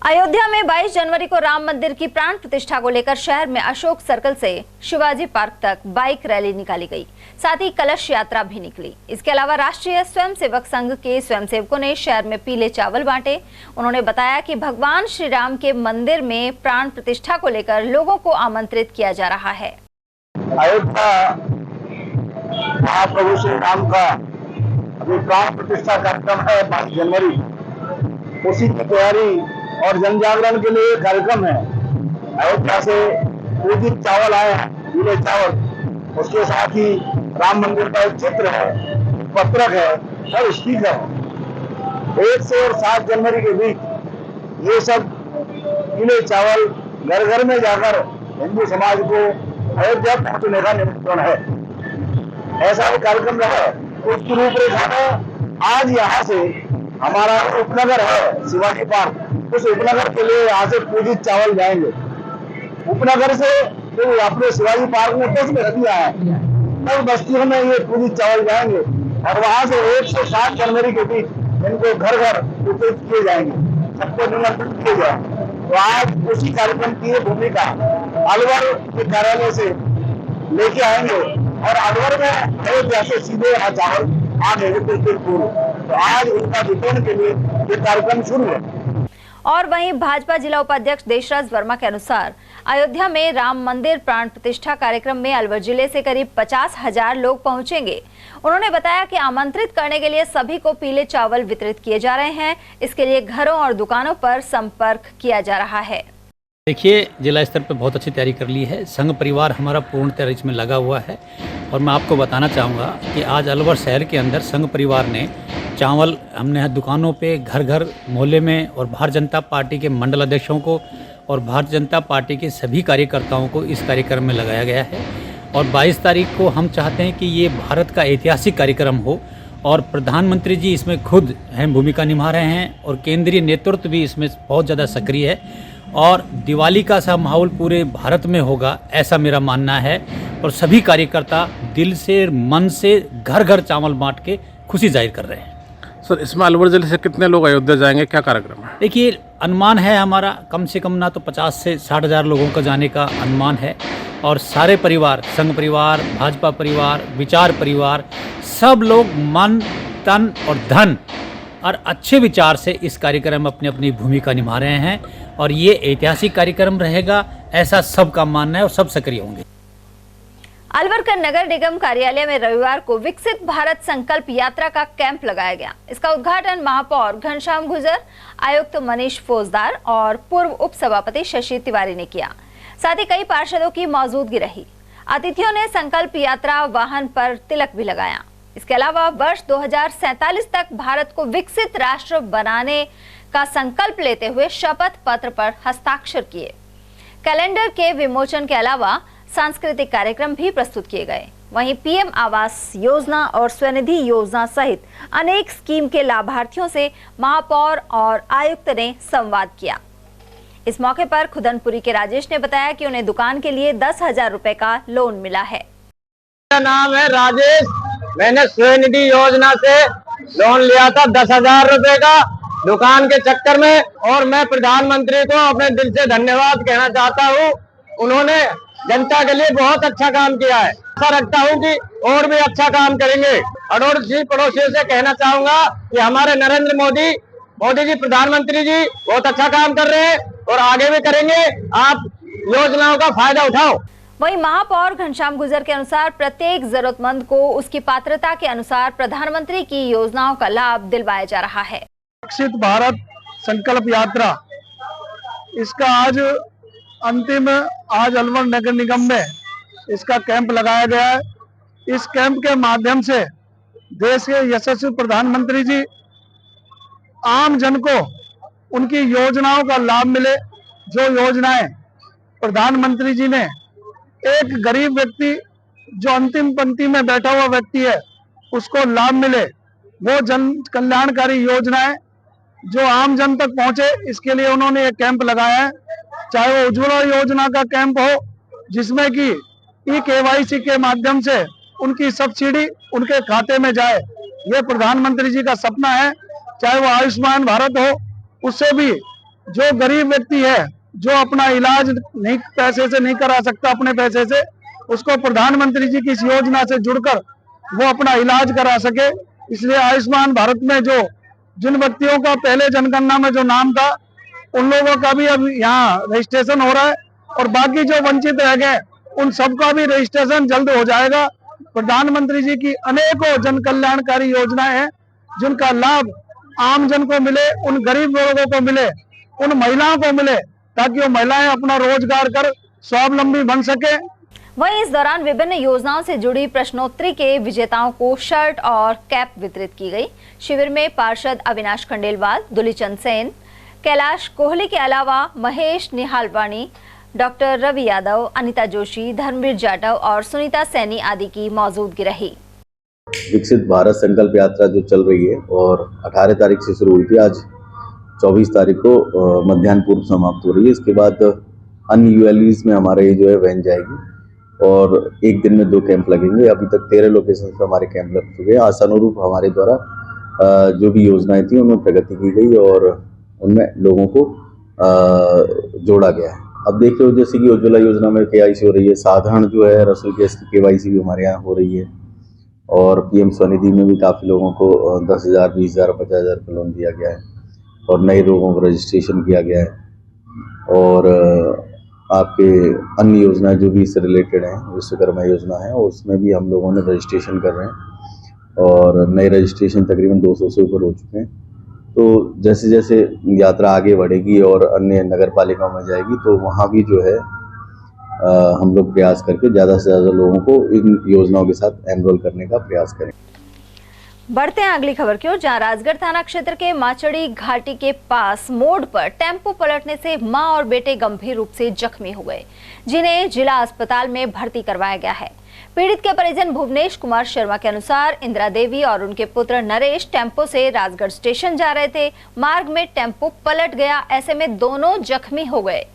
अयोध्या में 22 जनवरी को राम मंदिर की प्राण प्रतिष्ठा को लेकर शहर में अशोक सर्कल से शिवाजी पार्क तक बाइक रैली निकाली गई, साथ ही कलश यात्रा भी निकली। इसके अलावा राष्ट्रीय स्वयंसेवक संघ के स्वयंसेवकों ने शहर में पीले चावल बांटे। उन्होंने बताया कि भगवान श्री राम के मंदिर में प्राण प्रतिष्ठा को लेकर लोगों को आमंत्रित किया जा रहा है। अयोध्या महाप्रभु श्री राम का अभी प्राण प्रतिष्ठा कार्यक्रम है 22 जनवरी, उसी की तैयारी और जन जागरण के लिए कार्यक्रम है। अयोध्या से पूजित चावल आए हैं, पीले चावल, उसके साथ ही राम मंदिर का एक चित्र है, पत्रक है और स्पीकर। 1 से और 7 जनवरी के बीच ये सब पीले चावल घर घर में जाकर हिंदू समाज को अयोध्या पहुंचने का निमंत्रण है। ऐसा एक कार्यक्रम रहा। उसकी रूपरेखा में आज यहाँ से हमारा उपनगर है शिवाजी पार्क, उस उपनगर के लिए यहाँ से पूजित चावल जाएंगे। उपनगर से तो अपने शिवाजी पार्क में कुछ में दिया है, और बस्तियों में ये पूजित चावल जाएंगे और वहां से 1 से 7 जनवरी के बीच इनको घर घर वितरित किए जाएंगे, सबको निमंत्रित किए जाएंगे। तो आज उसी कार्यक्रम की भूमिका अलवर के कार्यालय से लेके आएंगे और अलवर में अयोध्या से सीधे यहाँ चावल आ गए पूर्व। तो आज उनका वितरण के लिए ये कार्यक्रम शुरू है। और वहीं भाजपा जिला उपाध्यक्ष देशराज वर्मा के अनुसार अयोध्या में राम मंदिर प्राण प्रतिष्ठा कार्यक्रम में अलवर जिले से करीब 50,000 लोग पहुंचेंगे। उन्होंने बताया कि आमंत्रित करने के लिए सभी को पीले चावल वितरित किए जा रहे हैं। इसके लिए घरों और दुकानों पर संपर्क किया जा रहा है। देखिए, जिला स्तर पर बहुत अच्छी तैयारी कर ली है। संघ परिवार हमारा पूर्ण तैयारी इसमें लगा हुआ है और मैं आपको बताना चाहूँगा कि आज अलवर शहर के अंदर संघ परिवार ने चावल हमने दुकानों पे, घर घर, मोहल्ले में और भारतीय जनता पार्टी के मंडल अध्यक्षों को और भारतीय जनता पार्टी के सभी कार्यकर्ताओं को इस कार्यक्रम में लगाया गया है। और 22 तारीख को हम चाहते हैं कि ये भारत का ऐतिहासिक कार्यक्रम हो और प्रधानमंत्री जी इसमें खुद अहम भूमिका निभा रहे हैं और केंद्रीय नेतृत्व भी इसमें बहुत ज़्यादा सक्रिय है और दिवाली का सा माहौल पूरे भारत में होगा, ऐसा मेरा मानना है। और सभी कार्यकर्ता दिल से, मन से घर घर चावल बांट के खुशी जाहिर कर रहे हैं। सर, इसमें अलवर जिले से कितने लोग अयोध्या जाएंगे, क्या कार्यक्रम है? देखिए, अनुमान है हमारा कम से कम ना तो 50 से 60,000 लोगों का जाने का अनुमान है और सारे परिवार, संघ परिवार, भाजपा परिवार, विचार परिवार, सब लोग मन, तन और धन और अच्छे विचार से इस कार्यक्रम में अपनी अपनी भूमिका निभा रहे हैं और ये ऐतिहासिक कार्यक्रम रहेगा, ऐसा सबका मानना है और सब सक्रिय होंगे। अलवर का नगर निगम कार्यालय में रविवार को विकसित भारत संकल्प यात्रा का कैंप लगाया गया। इसका उद्घाटन महापौर घनश्याम गुजर, आयुक्त मनीष फौजदार और पूर्व उप सभापति शशि तिवारी ने किया। साथ ही कई पार्षदों की मौजूदगी रही। अतिथियों ने संकल्प यात्रा वाहन पर तिलक भी लगाया। इसके अलावा वर्ष 2047 तक भारत को विकसित राष्ट्र बनाने का संकल्प लेते हुए शपथ पत्र पर हस्ताक्षर किए। कैलेंडर के विमोचन के अलावा सांस्कृतिक कार्यक्रम भी प्रस्तुत किए गए। वहीं पीएम आवास योजना और स्वनिधि योजना सहित अनेक स्कीम के लाभार्थियों से महापौर और आयुक्त ने संवाद किया। इस मौके पर खुदनपुरी के राजेश ने बताया कि उन्हें दुकान के लिए 10,000 रुपए का लोन मिला है। मेरा नाम है राजेश। मैंने स्वनिधि योजना से लोन लिया था 10,000 रुपए का दुकान के चक्कर में, और मैं प्रधानमंत्री को अपने दिल से धन्यवाद कहना चाहता हूँ। उन्होंने जनता के लिए बहुत अच्छा काम किया है। आशा रखता हूँ कि और भी अच्छा काम करेंगे। अड़ोसी पड़ोसियों से कहना चाहूंगा कि हमारे नरेंद्र मोदी जी प्रधानमंत्री जी बहुत अच्छा काम कर रहे हैं और आगे भी करेंगे। आप योजनाओं का फायदा उठाओ। वहीं महापौर घनश्याम गुजर के अनुसार प्रत्येक जरूरतमंद को उसकी पात्रता के अनुसार प्रधानमंत्री की योजनाओं का लाभ दिलवाया जा रहा है। विकसित भारत संकल्प यात्रा, इसका आज अलवर नगर निगम में इसका कैंप लगाया गया है। इस कैंप के माध्यम से देश के यशस्वी प्रधानमंत्री जी आम जन को उनकी योजनाओं का लाभ मिले। जो योजनाएं प्रधानमंत्री जी ने एक गरीब व्यक्ति जो अंतिम पंक्ति में बैठा हुआ व्यक्ति है उसको लाभ मिले, वो जन कल्याणकारी योजनाएं जो आम जन तक पहुंचे, इसके लिए उन्होंने एक कैंप लगाया है। चाहे वो उज्ज्वला योजना का कैंप हो जिसमें कि KYC के माध्यम से उनकी सब्सिडी उनके खाते में जाए, ये प्रधानमंत्री जी का सपना है। चाहे वो आयुष्मान भारत हो, उससे भी जो गरीब व्यक्ति है जो अपना इलाज पैसे से नहीं करा सकता अपने पैसे से, उसको प्रधानमंत्री जी की इस योजना से जुड़कर वो अपना इलाज करा सके। इसलिए आयुष्मान भारत में जिन व्यक्तियों का पहले जनगणना में जो नाम था उन लोगों का भी अब यहाँ रजिस्ट्रेशन हो रहा है और बाकी जो वंचित रह गए उन सबका भी रजिस्ट्रेशन जल्द हो जाएगा। प्रधानमंत्री जी की अनेकों जन कल्याणकारी योजनाएं हैं जिनका लाभ आम जन को मिले, उन गरीब लोगों को मिले, उन महिलाओं को मिले, ताकि वो महिलाएं अपना रोजगार कर स्वावलंबी बन सके। वहीं इस दौरान विभिन्न योजनाओं से जुड़ी प्रश्नोत्तरी के विजेताओं को शर्ट और कैप वितरित की गई। शिविर में पार्षद अविनाश खंडेलवाल, दुलीचंद सेन, कैलाश कोहली के अलावा महेश निहालवाणी, डॉक्टर रवि यादव, अनिता जोशी, धर्मवीर जाटव और सुनीता सैनी आदि की मौजूदगी रही। विकसित भारत संकल्प यात्रा जो चल रही है और 18 तारीख से शुरू हुई थी, आज 24 तारीख को मध्याह्न पूर्व समाप्त हो रही है। इसके बाद अन्य यूएलईज में हमारे ये जो है वैन जाएगी और एक दिन में 2 कैंप लगेंगे। अभी तक 13 लोकेशन पे हमारे कैंप लग चुके हैं। आशानुरूप हमारे द्वारा जो भी योजनाएं थी उनमें प्रगति की गई और उनमें लोगों को जोड़ा गया है। अब देख रहे हो जैसे कि उज्ज्वला योजना में केवाईसी हो रही है, साधारण जो है रसोई गैस की केवाईसी भी हमारे यहाँ हो रही है और पीएम स्वनिधि में भी काफ़ी लोगों को 10,000, 20,000, 50,000 का लोन दिया गया है और नए लोगों को रजिस्ट्रेशन किया गया है। और आपके अन्य योजना जो भी इससे रिलेटेड हैं, विश्वकर्मा योजना है, उसमें भी हम लोगों ने रजिस्ट्रेशन कर रहे हैं और नए रजिस्ट्रेशन तकरीबन 200 से ऊपर हो चुके हैं। तो जैसे जैसे यात्रा आगे बढ़ेगी और अन्य नगर पालिकाओं में जाएगी तो वहाँ भी जो है हम लोग प्रयास करके ज़्यादा से ज़्यादा लोगों को इन योजनाओं के साथ एनरोल करने का प्रयास करें। बढ़ते हैं अगली खबर की ओर, जहां राजगढ़ थाना क्षेत्र के माचड़ी घाटी के पास मोड़ पर टेम्पो पलटने से मां और बेटे गंभीर रूप से जख्मी हो गए, जिन्हें जिला अस्पताल में भर्ती करवाया गया है। पीड़ित के परिजन भुवनेश कुमार शर्मा के अनुसार इंदिरा देवी और उनके पुत्र नरेश टेम्पो से राजगढ़ स्टेशन जा रहे थे। मार्ग में टेम्पो पलट गया, ऐसे में दोनों जख्मी हो गए।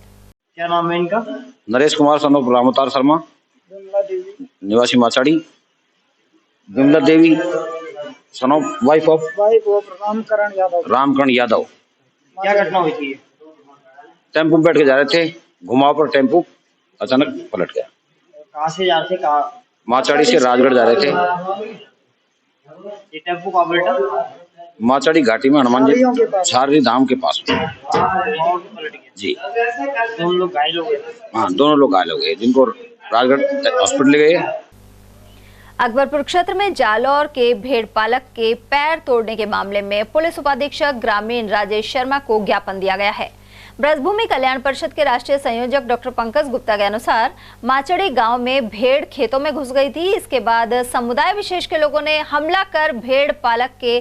क्या नाम है इनका? नरेश कुमार सन ऑफ रामअवतार शर्मा, निवासी Machadi. Vimla Devi son of wife of Ramkaran Yadav. क्या घटना हुई थी? टेम्पो बैठ के जा रहे थे, घुमाव पर टेम्पो अचानक पलट गया। कहाँ से जा रहे थे? कहाँ? माचाड़ी से राजगढ़ जा रहे थे। ये टेम्पो कहाँ पलटा? माचाड़ी घाटी में हनुमान जी छारी धाम के पास में जी। दोनों लोग घायल हो गए? हाँ, दोनों लोग घायल हो गए, जिनको राजगढ़ हॉस्पिटल ले गए। अकबरपुर क्षेत्र में जालौर के भेड़ पालक के पैर तोड़ने के मामले में पुलिस उपाधीक्षक ग्रामीण राजेश शर्मा को ज्ञापन दिया गया है। ब्रजभूमि कल्याण परिषद के राष्ट्रीय संयोजक डॉक्टर पंकज गुप्ता के अनुसार माचड़ी गांव में भेड़ खेतों में घुस गई थी। इसके बाद समुदाय विशेष के लोगों ने हमला कर भेड़ पालक के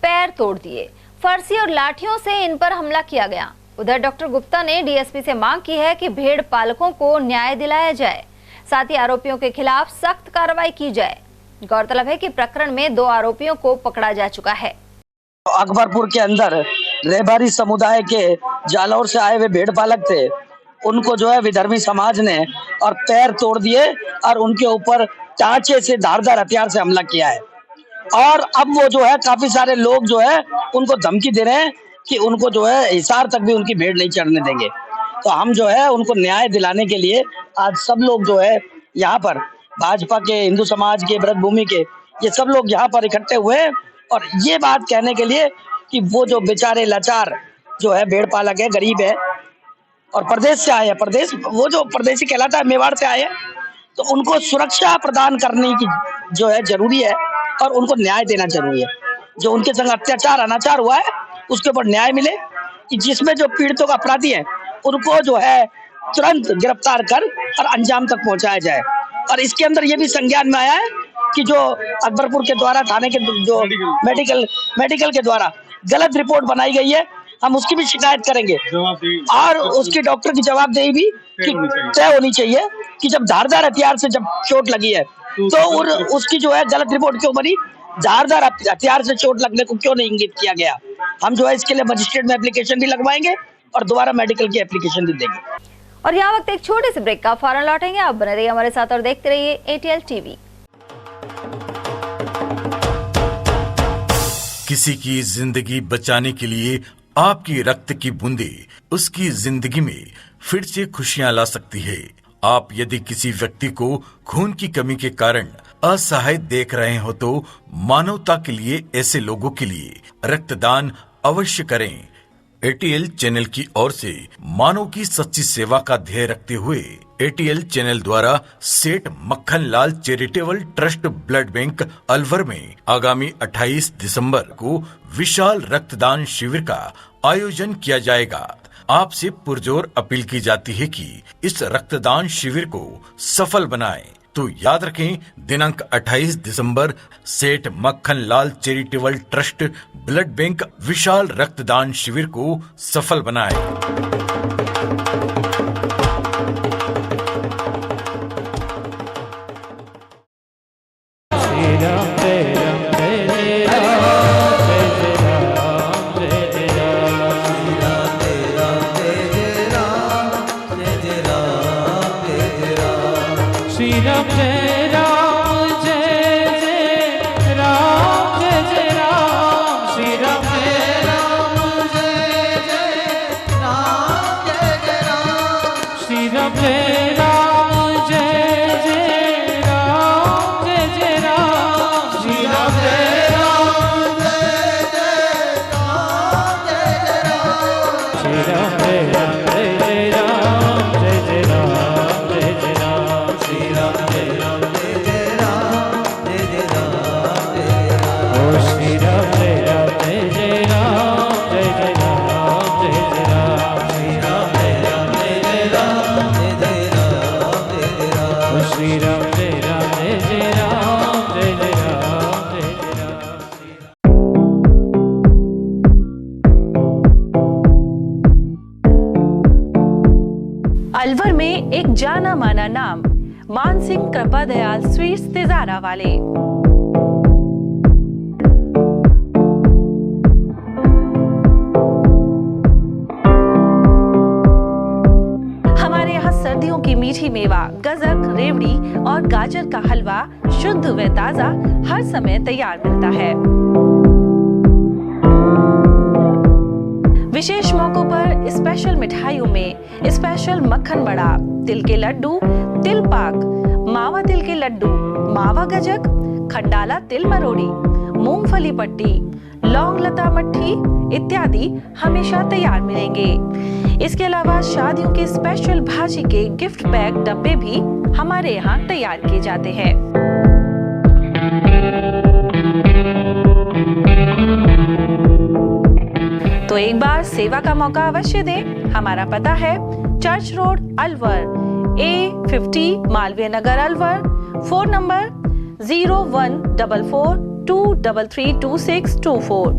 पैर तोड़ दिए। फरसी और लाठियों से इन पर हमला किया गया। उधर डॉक्टर गुप्ता ने डीएसपी से मांग की है कि भेड़ पालकों को न्याय दिलाया जाए, साथ ही आरोपियों के खिलाफ सख्त कार्रवाई की जाए। गौरतलब है कि प्रकरण में 2 आरोपियों को पकड़ा जा चुका है। अकबरपुर के अंदर रेबारी समुदाय के जालौर से आए हुए भेड़ पालक थे, उनको जो है विधर्मी समाज ने और पैर तोड़ दिए और उनके ऊपर टाँचे से धारदार हथियार से हमला किया है। और अब वो जो है काफी सारे लोग जो है उनको धमकी दे रहे हैं कि उनको जो है हिसार तक भी उनकी भेड़ नहीं चढ़ने देंगे। तो हम जो है उनको न्याय दिलाने के लिए आज सब लोग जो है यहाँ पर भाजपा के, हिंदू समाज के, ब्रजभूमि के, ये सब लोग यहाँ पर इकट्ठे हुए हैं और ये बात कहने के लिए कि वो जो बेचारे लाचार जो है भेड़ पालक है, गरीब है और प्रदेश से आए हैं, प्रदेश वो जो प्रदेशी कहलाता है मेवाड़ से आए हैं, तो उनको सुरक्षा प्रदान करने की जो है जरूरी है और उनको न्याय देना जरूरी है। जो उनके संग अत्याचार अनाचार हुआ है उसके ऊपर न्याय मिले, कि जिसमें जो पीड़ितों का अपराधी है उनको जो है तुरंत गिरफ्तार कर और अंजाम तक पहुंचाया जाए। और इसके अंदर ये भी संज्ञान में आया है कि जो अकबरपुर के द्वारा थाने के जो मेडिकल के द्वारा गलत रिपोर्ट बनाई गई है, हम उसकी भी शिकायत करेंगे और उसकी डॉक्टर की जवाबदेही भी तय होनी चाहिए कि जब धारदार हथियार से जब चोट लगी है तो उसकी जो है गलत रिपोर्ट क्यों बनी, धारदार हथियार से चोट लगने को क्यों नहीं इंगित किया गया। हम जो है इसके लिए मजिस्ट्रेट में एप्लीकेशन भी लगवाएंगे और दोबारा मेडिकल की एप्लीकेशन भी देंगे। और यहाँ वक्त एक छोटे से ब्रेक का, फौरन लौटेंगे। आप बने रहिए हमारे साथ और देखते रहिए ATL TV। किसी की जिंदगी बचाने के लिए आपकी रक्त की बूंदे उसकी जिंदगी में फिर से खुशियां ला सकती है। आप यदि किसी व्यक्ति को खून की कमी के कारण असहाय देख रहे हो तो मानवता के लिए, ऐसे लोगों के लिए रक्तदान अवश्य करें। ATL चैनल की ओर से मानव की सच्ची सेवा का ध्येय रखते हुए ATL चैनल द्वारा Seth Makhan Lal charitable trust blood bank Alwar में आगामी 28 दिसंबर को विशाल रक्तदान शिविर का आयोजन किया जाएगा। आपसे पुरजोर अपील की जाती है कि इस रक्तदान शिविर को सफल बनाएं। तो याद रखें, दिनांक 28 दिसंबर सेठ Makhan Lal charitable trust blood bank विशाल रक्तदान शिविर को सफल बनाए। अलवर में एक जाना माना नाम, मान सिंह कृपा दयाल स्वीट्स तिजारा वाले। हमारे यहाँ सर्दियों की मीठी मेवा, गजक, रेवड़ी और गाजर का हलवा शुद्ध व ताजा हर समय तैयार मिलता है। विशेष मौकों पर स्पेशल मिठाइयों में स्पेशल मक्खन बड़ा, तिल के लड्डू, तिल पाक, मावा तिल के लड्डू, मावा गजक, खंडाला तिल मरोड़ी, मूंगफली पट्टी, लौंग लता मट्ठी इत्यादि हमेशा तैयार मिलेंगे। इसके अलावा शादियों के स्पेशल भाजी के गिफ्ट पैक डब्बे भी हमारे यहाँ तैयार किए जाते हैं। तो एक बार सेवा का मौका अवश्य दें। हमारा पता है church road Alwar, A50 Malviya Nagar Alwar. Phone number 0144233224,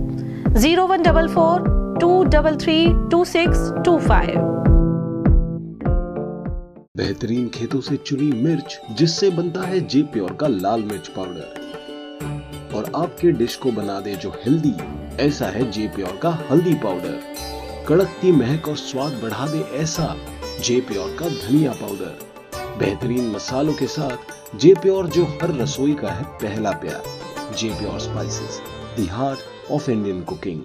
0144233225। बेहतरीन खेतों से चुनी मिर्च, जिससे बनता है जे प्योर का लाल मिर्च पाउडर और आपके डिश को बना दे जो हेल्दी, ऐसा है जे प्योर का हल्दी पाउडर। कड़कती महक और स्वाद बढ़ा दे ऐसा जे प्योर का धनिया पाउडर। बेहतरीन मसालों के साथ जे प्योर जो हर रसोई का है पहला प्यार। J pure spices, the heart of Indian cooking.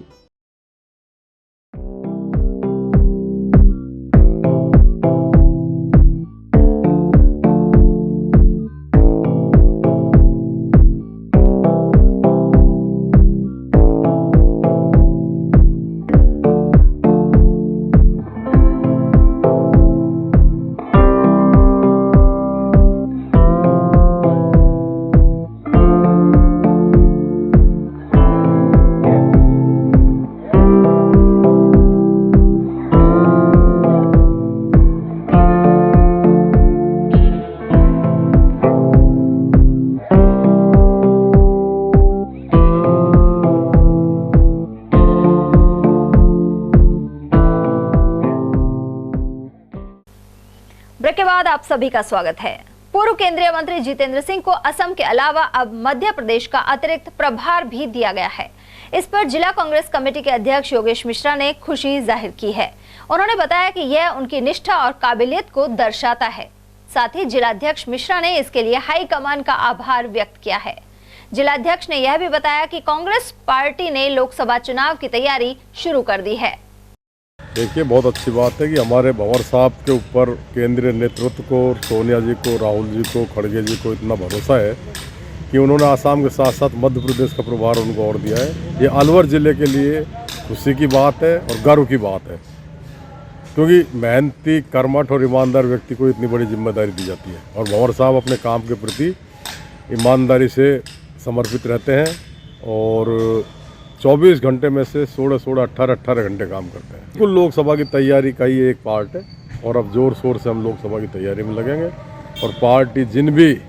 Break के बाद आप सभी का स्वागत है। पूर्व केंद्रीय मंत्री जितेंद्र सिंह को असम के अलावा अब मध्य प्रदेश का अतिरिक्त प्रभार भी दिया गया है। इस पर जिला कांग्रेस कमेटी के अध्यक्ष योगेश मिश्रा ने खुशी जाहिर की है। उन्होंने बताया कि यह उनकी निष्ठा और काबिलियत को दर्शाता है। साथ ही जिलाध्यक्ष मिश्रा ने इसके लिए हाईकमान का आभार व्यक्त किया है। जिलाध्यक्ष ने यह भी बताया कि कांग्रेस पार्टी ने लोकसभा चुनाव की तैयारी शुरू कर दी है। देखिए, बहुत अच्छी बात है कि हमारे भंवर साहब के ऊपर केंद्रीय नेतृत्व को, सोनिया जी को, राहुल जी को, खड़गे जी को इतना भरोसा है कि उन्होंने आसाम के साथ साथ मध्य प्रदेश का प्रभार उनको और दिया है। ये अलवर ज़िले के लिए खुशी की बात है और गर्व की बात है, क्योंकि मेहनती, कर्मठ और ईमानदार व्यक्ति को इतनी बड़ी जिम्मेदारी दी जाती है और भंवर साहब अपने काम के प्रति ईमानदारी से समर्पित रहते हैं और 24 घंटे में से 16-16, 18-18 घंटे काम करते हैं। कुल लोकसभा की तैयारी का ही एक पार्ट है और अब जोर शोर से हम लोकसभा की तैयारी में लगेंगे और पार्टी जिन भी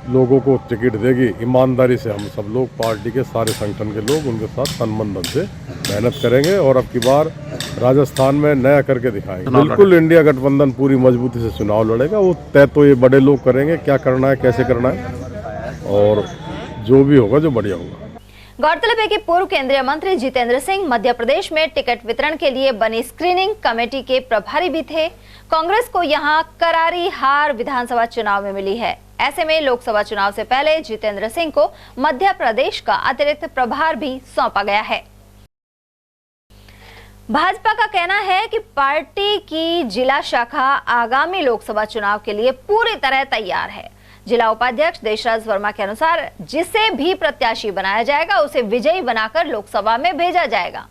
लोगों को टिकट देगी, ईमानदारी से हम सब लोग पार्टी के सारे संगठन के लोग उनके साथ तन मन धन से मेहनत करेंगे और अब की बार राजस्थान में नया करके दिखाएंगे। बिल्कुल इंडिया गठबंधन पूरी मजबूती से चुनाव लड़ेगा। वो तय तो ये बड़े लोग करेंगे, क्या करना है, कैसे करना है, और जो भी होगा जो बढ़िया होगा। गौरतलब है कि पूर्व केंद्रीय मंत्री जितेंद्र सिंह मध्य प्रदेश में टिकट वितरण के लिए बनी स्क्रीनिंग कमेटी के प्रभारी भी थे। कांग्रेस को यहां करारी हार विधानसभा चुनाव में मिली है। ऐसे में लोकसभा चुनाव से पहले जितेंद्र सिंह को मध्य प्रदेश का अतिरिक्त प्रभार भी सौंपा गया है। भाजपा का कहना है कि पार्टी की जिला शाखा आगामी लोकसभा चुनाव के लिए पूरी तरह तैयार है। जिला उपाध्यक्ष देशराज वर्मा के अनुसार जिसे भी प्रत्याशी बनाया जाएगा उसे विजयी बनाकर लोकसभा में भेजा जाएगा।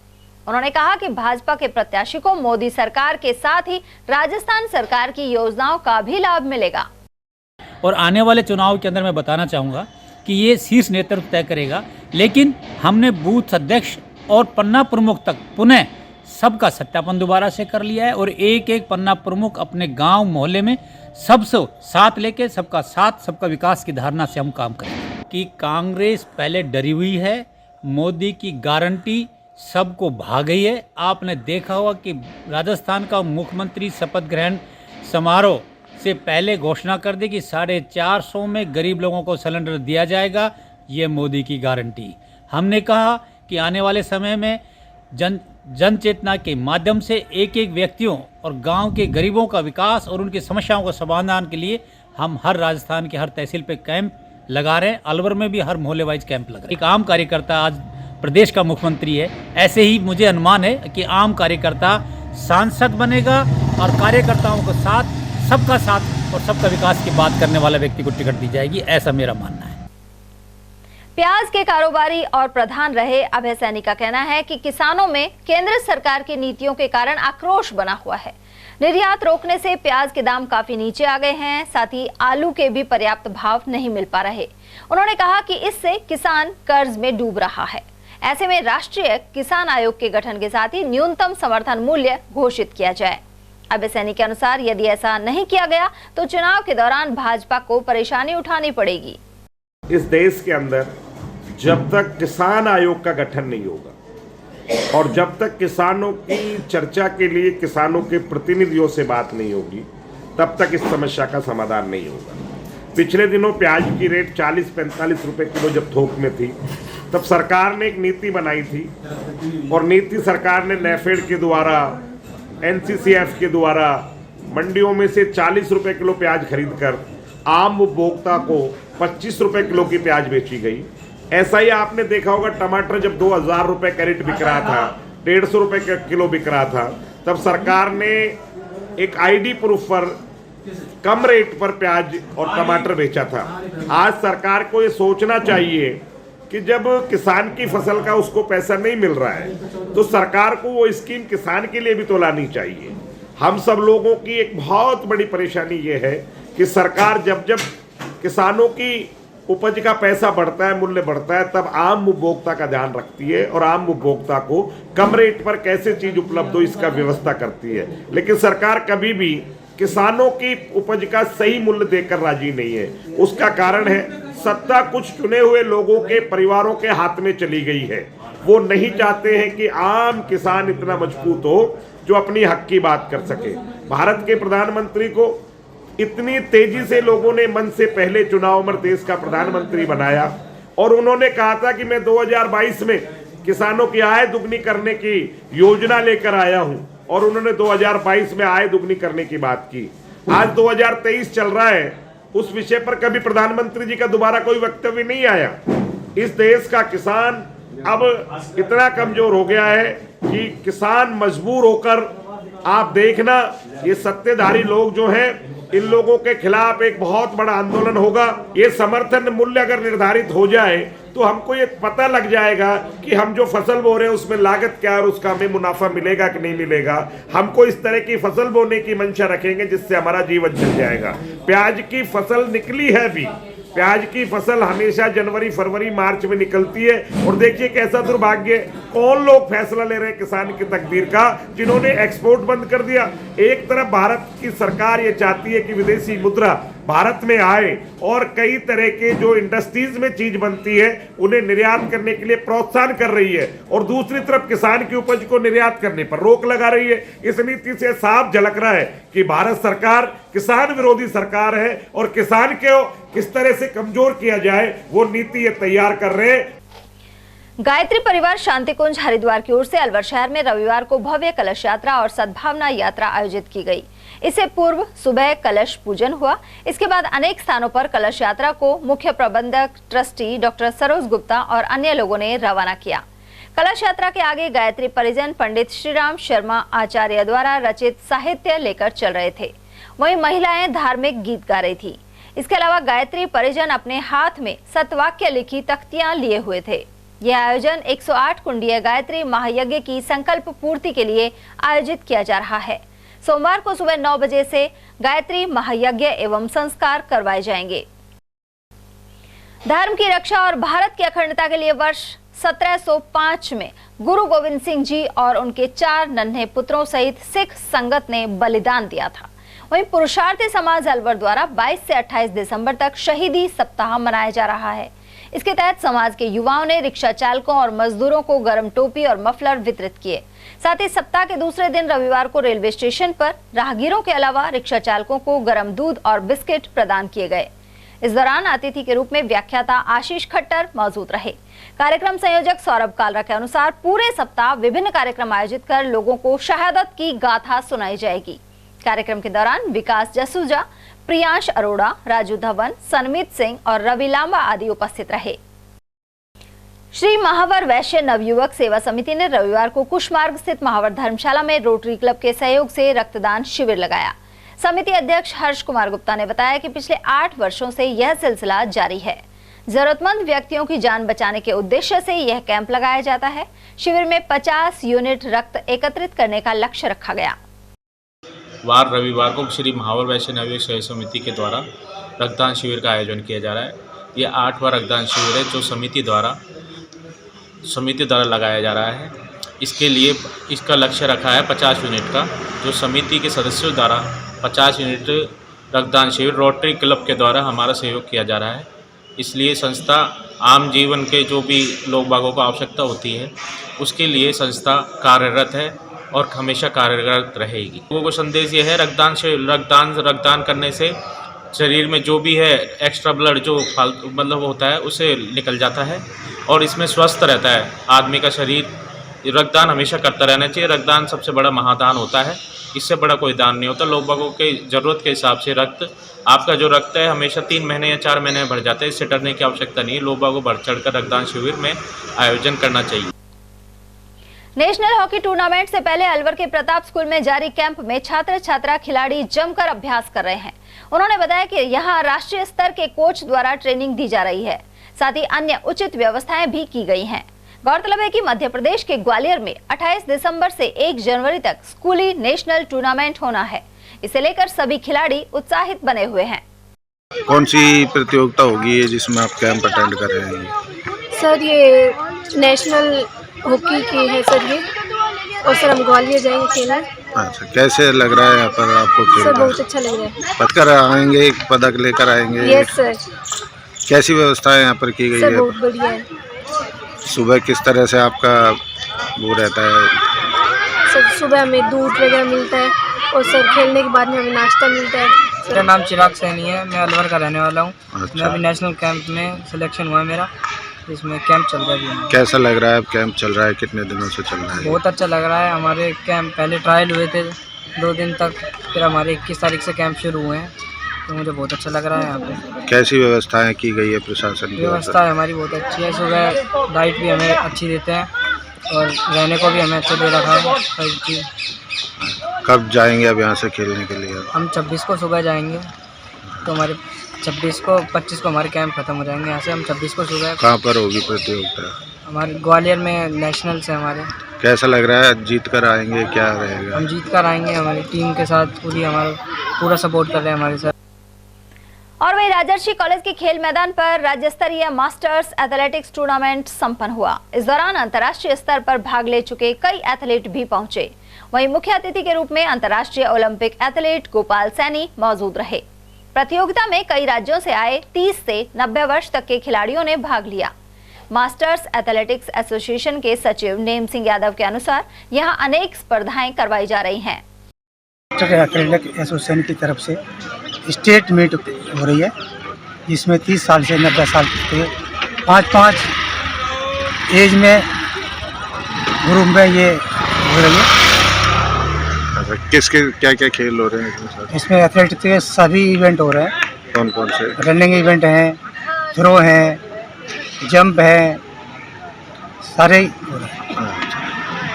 उन्होंने कहा कि भाजपा के प्रत्याशी को मोदी सरकार के साथ ही राजस्थान सरकार की योजनाओं का भी लाभ मिलेगा। और आने वाले चुनाव के अंदर मैं बताना चाहूँगा कि ये शीर्ष नेतृत्व तय करेगा, लेकिन हमने बूथ अध्यक्ष और पन्ना प्रमुख तक पुनः सबका सत्यापन दोबारा से कर लिया है और एक एक पन्ना प्रमुख अपने गांव मोहल्ले में सबसे साथ लेके सबका साथ सबका विकास की धारणा से हम काम करेंगे। कि कांग्रेस पहले डरी हुई है, मोदी की गारंटी सबको भा गई है। आपने देखा होगा कि राजस्थान का मुख्यमंत्री शपथ ग्रहण समारोह से पहले घोषणा कर दी कि 450 में गरीब लोगों को सिलेंडर दिया जाएगा। ये मोदी की गारंटी। हमने कहा कि आने वाले समय में जन चेतना के माध्यम से एक एक व्यक्तियों और गांव के गरीबों का विकास और उनकी समस्याओं का समाधान के लिए हम हर राजस्थान के हर तहसील पे कैंप लगा रहे हैं। अलवर में भी हर मोहल्ले वाइज कैंप लगा रहे हैं। एक आम कार्यकर्ता आज प्रदेश का मुख्यमंत्री है, ऐसे ही मुझे अनुमान है कि आम कार्यकर्ता सांसद बनेगा और कार्यकर्ताओं के साथ सबका साथ और सबका विकास की बात करने वाला व्यक्ति को टिकट दी जाएगी, ऐसा मेरा मानना है। प्याज के कारोबारी और प्रधान रहे अभय सैनी का कहना है कि किसानों में केंद्र सरकार की नीतियों के कारण आक्रोश बना हुआ है। निर्यात रोकने से प्याज के दाम काफी नीचे आ गए हैं, साथ ही आलू के भी पर्याप्त भाव नहीं मिल पा रहे। उन्होंने कहा कि इससे किसान कर्ज में डूब रहा है। ऐसे में राष्ट्रीय किसान आयोग के गठन के साथ ही न्यूनतम समर्थन मूल्य घोषित किया जाए। अभय सैनी के अनुसार यदि ऐसा नहीं किया गया तो चुनाव के दौरान भाजपा को परेशानी उठानी पड़ेगी। इस देश के अंदर जब तक किसान आयोग का गठन नहीं होगा और जब तक किसानों की चर्चा के लिए किसानों के प्रतिनिधियों से बात नहीं होगी, तब तक इस समस्या का समाधान नहीं होगा। पिछले दिनों प्याज की रेट 40-45 रुपए किलो जब थोक में थी, तब सरकार ने एक नीति बनाई थी और नीति सरकार ने नेफेड के द्वारा, NCCF के द्वारा मंडियों में से 40 रुपए किलो प्याज खरीदकर आम उपभोक्ता को 25 रुपए किलो की प्याज बेची गई। ऐसा ही आपने देखा होगा, टमाटर जब 2000 रुपए कैरेट बिक रहा था, 150 रुपए किलो बिक रहा था, तब सरकार ने एक ID प्रूफ पर कम रेट पर प्याज और टमाटर बेचा था। आज सरकार को ये सोचना चाहिए कि जब किसान की फसल का उसको पैसा नहीं मिल रहा है तो सरकार को वो स्कीम किसान के लिए भी तो लानी चाहिए। हम सब लोगों की एक बहुत बड़ी परेशानी ये है कि सरकार जब जब किसानों की उपज का पैसा बढ़ता है, मूल्य बढ़ता है, तब आम उपभोक्ता का ध्यान रखती है और आम उपभोक्ता को कम रेट पर कैसे चीज उपलब्ध हो इसका व्यवस्था करती है। लेकिन सरकार कभी भी किसानों की उपज का सही मूल्य देकर राजी नहीं है। उसका कारण है सत्ता कुछ चुने हुए लोगों के परिवारों के हाथ में चली गई है। वो नहीं चाहते हैं कि आम किसान इतना मजबूत हो जो अपनी हक की बात कर सके। भारत के प्रधानमंत्री को इतनी तेजी से लोगों ने मन से पहले चुनाव में देश का प्रधानमंत्री बनाया और उन्होंने कहा था कि मैं 2022 में किसानों की आय दुगनी करने की योजना लेकर आया हूं और उन्होंने 2022 में आय दुगनी करने की बात की। आज 2023 चल रहा है, उस विषय पर कभी प्रधानमंत्री जी का दोबारा कोई वक्तव्य नहीं आया। इस देश का किसान अब इतना कमजोर हो गया है कि किसान मजबूर होकर, आप देखना ये सत्ताधारी लोग जो हैं, इन लोगों के खिलाफ एक बहुत बड़ा आंदोलन होगा। ये समर्थन मूल्य अगर निर्धारित हो जाए तो हमको ये पता लग जाएगा कि हम जो फसल बो रहे हैं उसमें लागत क्या है और उसका हमें मुनाफा मिलेगा कि नहीं मिलेगा। हमको इस तरह की फसल बोने की मंशा रखेंगे जिससे हमारा जीवन चल जाएगा। प्याज की फसल निकली है भी, प्याज की फसल हमेशा जनवरी फरवरी मार्च में निकलती है। और देखिए कैसा दुर्भाग्य, कौन लोग फैसला ले रहे हैं किसान की तकदीर का, जिन्होंने एक्सपोर्ट बंद कर दिया। एक तरफ भारत की सरकार ये चाहती है कि विदेशी मुद्रा भारत में आए और कई तरह के जो इंडस्ट्रीज में चीज बनती है उन्हें निर्यात करने के लिए प्रोत्साहन कर रही है, और दूसरी तरफ किसान की उपज को निर्यात करने पर रोक लगा रही है। इस नीति से साफ झलक रहा है कि भारत सरकार किसान विरोधी सरकार है और किसान को किस तरह से कमजोर किया जाए वो नीति ये तैयार कर रहे हैं। गायत्री परिवार शांति कुंज हरिद्वार की ओर से अलवर शहर में रविवार को भव्य कलश यात्रा और सद्भावना यात्रा आयोजित की गई। इससे पूर्व सुबह कलश पूजन हुआ। इसके बाद अनेक स्थानों पर कलश यात्रा को मुख्य प्रबंधक ट्रस्टी डॉक्टर सरोज गुप्ता और अन्य लोगों ने रवाना किया। कलश यात्रा के आगे गायत्री परिजन पंडित श्रीराम शर्मा आचार्य द्वारा रचित साहित्य लेकर चल रहे थे। वहीं महिलाएं धार्मिक गीत गा रही थी। इसके अलावा गायत्री परिजन अपने हाथ में सतवाक्य लिखी तख्तियां लिए हुए थे। यह आयोजन 108 कुंडीय गायत्री महायज्ञ की संकल्प पूर्ति के लिए आयोजित किया जा रहा है। सोमवार को सुबह 9 बजे से गायत्री महायज्ञ एवं संस्कार करवाए जाएंगे। धर्म की रक्षा और भारत की अखंडता के लिए वर्ष 1705 में गुरु गोविंद सिंह जी और उनके 4 नन्हे पुत्रों सहित सिख संगत ने बलिदान दिया था। वहीं पुरुषार्थी समाज अलवर द्वारा 22 से 28 दिसंबर तक शहीदी सप्ताह मनाया जा रहा है। इसके तहत समाज के युवाओं ने रिक्शा चालकों और मजदूरों को गर्म टोपी और मफलर वितरित किए। साथ ही सप्ताह के दूसरे दिन रविवार को रेलवे स्टेशन पर राहगीरों के अलावा रिक्शा चालकों को गर्म दूध और बिस्किट प्रदान किए गए। इस दौरान अतिथि के रूप में व्याख्याता आशीष खट्टर मौजूद रहे। कार्यक्रम संयोजक सौरभ कालरा के अनुसार पूरे सप्ताह विभिन्न कार्यक्रम आयोजित कर लोगों को शहादत की गाथा सुनाई जाएगी। कार्यक्रम के दौरान विकास जसूजा, प्रियांश अरोड़ा, राजू धवन, सनमीत सिंह और रवि लांबा आदि उपस्थित रहे। श्री महावर वैश्य नवयुवक सेवा समिति ने रविवार को कुशमार्ग स्थित महावर धर्मशाला में रोटरी क्लब के सहयोग से रक्तदान शिविर लगाया। समिति अध्यक्ष हर्ष कुमार गुप्ता ने बताया कि पिछले 8 वर्षों से यह सिलसिला जारी है। जरूरतमंद व्यक्तियों की जान बचाने के उद्देश्य से यह कैंप लगाया जाता है। शिविर में 50 यूनिट रक्त एकत्रित करने का लक्ष्य रखा गया। वार रविवार को श्री महावर वैश्य नवयुवक सेवा समिति के द्वारा रक्तदान शिविर का आयोजन किया जा रहा है। यह 8वां रक्तदान शिविर है जो समिति द्वारा लगाया जा रहा है। इसके लिए इसका लक्ष्य रखा है 50 यूनिट का, जो समिति के सदस्यों द्वारा 50 यूनिट रक्तदान शिविर रोटरी क्लब के द्वारा हमारा सहयोग किया जा रहा है। इसलिए संस्था आम जीवन के जो भी लोग बागों को आवश्यकता होती है उसके लिए संस्था कार्यरत है और हमेशा कार्यरत रहेगी। लोगों को संदेश ये है रक्तदान करने से शरीर में जो भी है एक्स्ट्रा ब्लड जो फालतू मतलब होता है उसे निकल जाता है और इसमें स्वस्थ रहता है आदमी का शरीर। रक्तदान हमेशा करता रहना चाहिए। रक्तदान सबसे बड़ा महादान होता है, इससे बड़ा कोई दान नहीं होता। लोग बागों के ज़रूरत के हिसाब से आपका जो रक्त है हमेशा 3 महीने या 4 महीने में भर जाता है। इससे डरने की आवश्यकता नहीं है। लोग बागों बढ़ चढ़कर रक्तदान शिविर में आयोजन करना चाहिए। नेशनल हॉकी टूर्नामेंट से पहले अलवर के प्रताप स्कूल में जारी कैंप में छात्र छात्रा खिलाड़ी जमकर अभ्यास कर रहे हैं। उन्होंने बताया कि यहां राष्ट्रीय स्तर के कोच द्वारा ट्रेनिंग दी जा रही है, साथ ही अन्य उचित व्यवस्थाएं भी की गई हैं। गौरतलब है कि मध्य प्रदेश के ग्वालियर में 28 दिसंबर से 1 जनवरी तक स्कूली नेशनल टूर्नामेंट होना है। इसे लेकर सभी खिलाड़ी उत्साहित बने हुए हैं। कौन सी प्रतियोगिता होगी ये जिसमें आप कैंप अटेंड कर रहे हैं? सर ये नेशनल हॉकी की है सर ये, और सर हम ग्वालियर जाएंगे खेलने। अच्छा, कैसे लग रहा है यहाँ पर आपको खेलना? सर बहुत अच्छा लग रहा है। पढ़कर आएंगे, पदक लेकर आएंगे? Yes sir. कैसी व्यवस्था है यहाँ पर की गई सर है? बहुत बढ़िया है। सुबह किस तरह से आपका वो रहता है? सर सुबह हमें दूध वगैरह मिलता है और सर खेलने के बाद में हमें नाश्ता मिलता है। मेरा नाम चिराग सैनी है, मैं अलवर का रहने वाला हूँ। अच्छा। मैं अभी नेशनल कैंप में सिलेक्शन हुआ है मेरा, इसमें कैंप चल रहा है। कैसा लग रहा है? अब कैंप चल रहा है, कितने दिनों से चल रहा है? बहुत अच्छा लग रहा है। हमारे कैंप पहले ट्रायल हुए थे 2 दिन तक, फिर हमारे 21 तारीख से कैंप शुरू हुए हैं, तो मुझे बहुत अच्छा लग रहा है यहाँ पे। कैसी व्यवस्थाएं की गई है प्रशासन की? व्यवस्था हमारी बहुत अच्छी है। सुबह डाइट भी हमें अच्छी देते हैं और रहने को भी हमें अच्छा दे रखा है हर चीज़। कब जाएंगे अब यहाँ से खेलने के लिए? हम 26 को सुबह जाएंगे, तो हमारे 25 को हमारे कैंप खत्म हो जाएंगे। यहाँ से हम 26 को सुबह। कहाँ पर होगी प्रतियोगिता? हमारे ग्वालियर में नेशनल से हमारे। कैसा लग रहा है? जीत कर आएंगे, क्या रहेगा? हम जीत कर आएंगे, हमारी टीम के साथ पूरा सपोर्ट कर रहे हैं हमारे साथ। और वहीं राजर्षि कॉलेज के खेल मैदान पर राज्य स्तरीय मास्टर्स एथलेटिक्स टूर्नामेंट संपन्न हुआ। इस दौरान अंतर्राष्ट्रीय स्तर पर भाग ले चुके कई एथलीट भी पहुंचे। वहीं मुख्य अतिथि के रूप में अंतर्राष्ट्रीय ओलंपिक एथलीट गोपाल सैनी मौजूद रहे। प्रतियोगिता में कई राज्यों से आए 30 से 90 वर्ष तक के खिलाड़ियों ने भाग लिया। मास्टर्स एथलेटिक्स एसोसिएशन के सचिव नेम सिंह यादव के अनुसार यहां अनेक स्पर्धाएं करवाई जा रही हैं। एथलेटिक्स एसोसिएशन की तरफ से स्टेट मीट हो रही है, जिसमें 30 साल से 90 साल के 5-5 एज में ग्रुप में ये हो रही है। किसके क्या क्या खेल हो रहे हैं इसमें एथलेटिक्स के सभी इवेंट हो रहे हैं। कौन कौन से? रनिंग इवेंट हैं, थ्रो हैं, जंप है, सारे ही हो रहे हैं।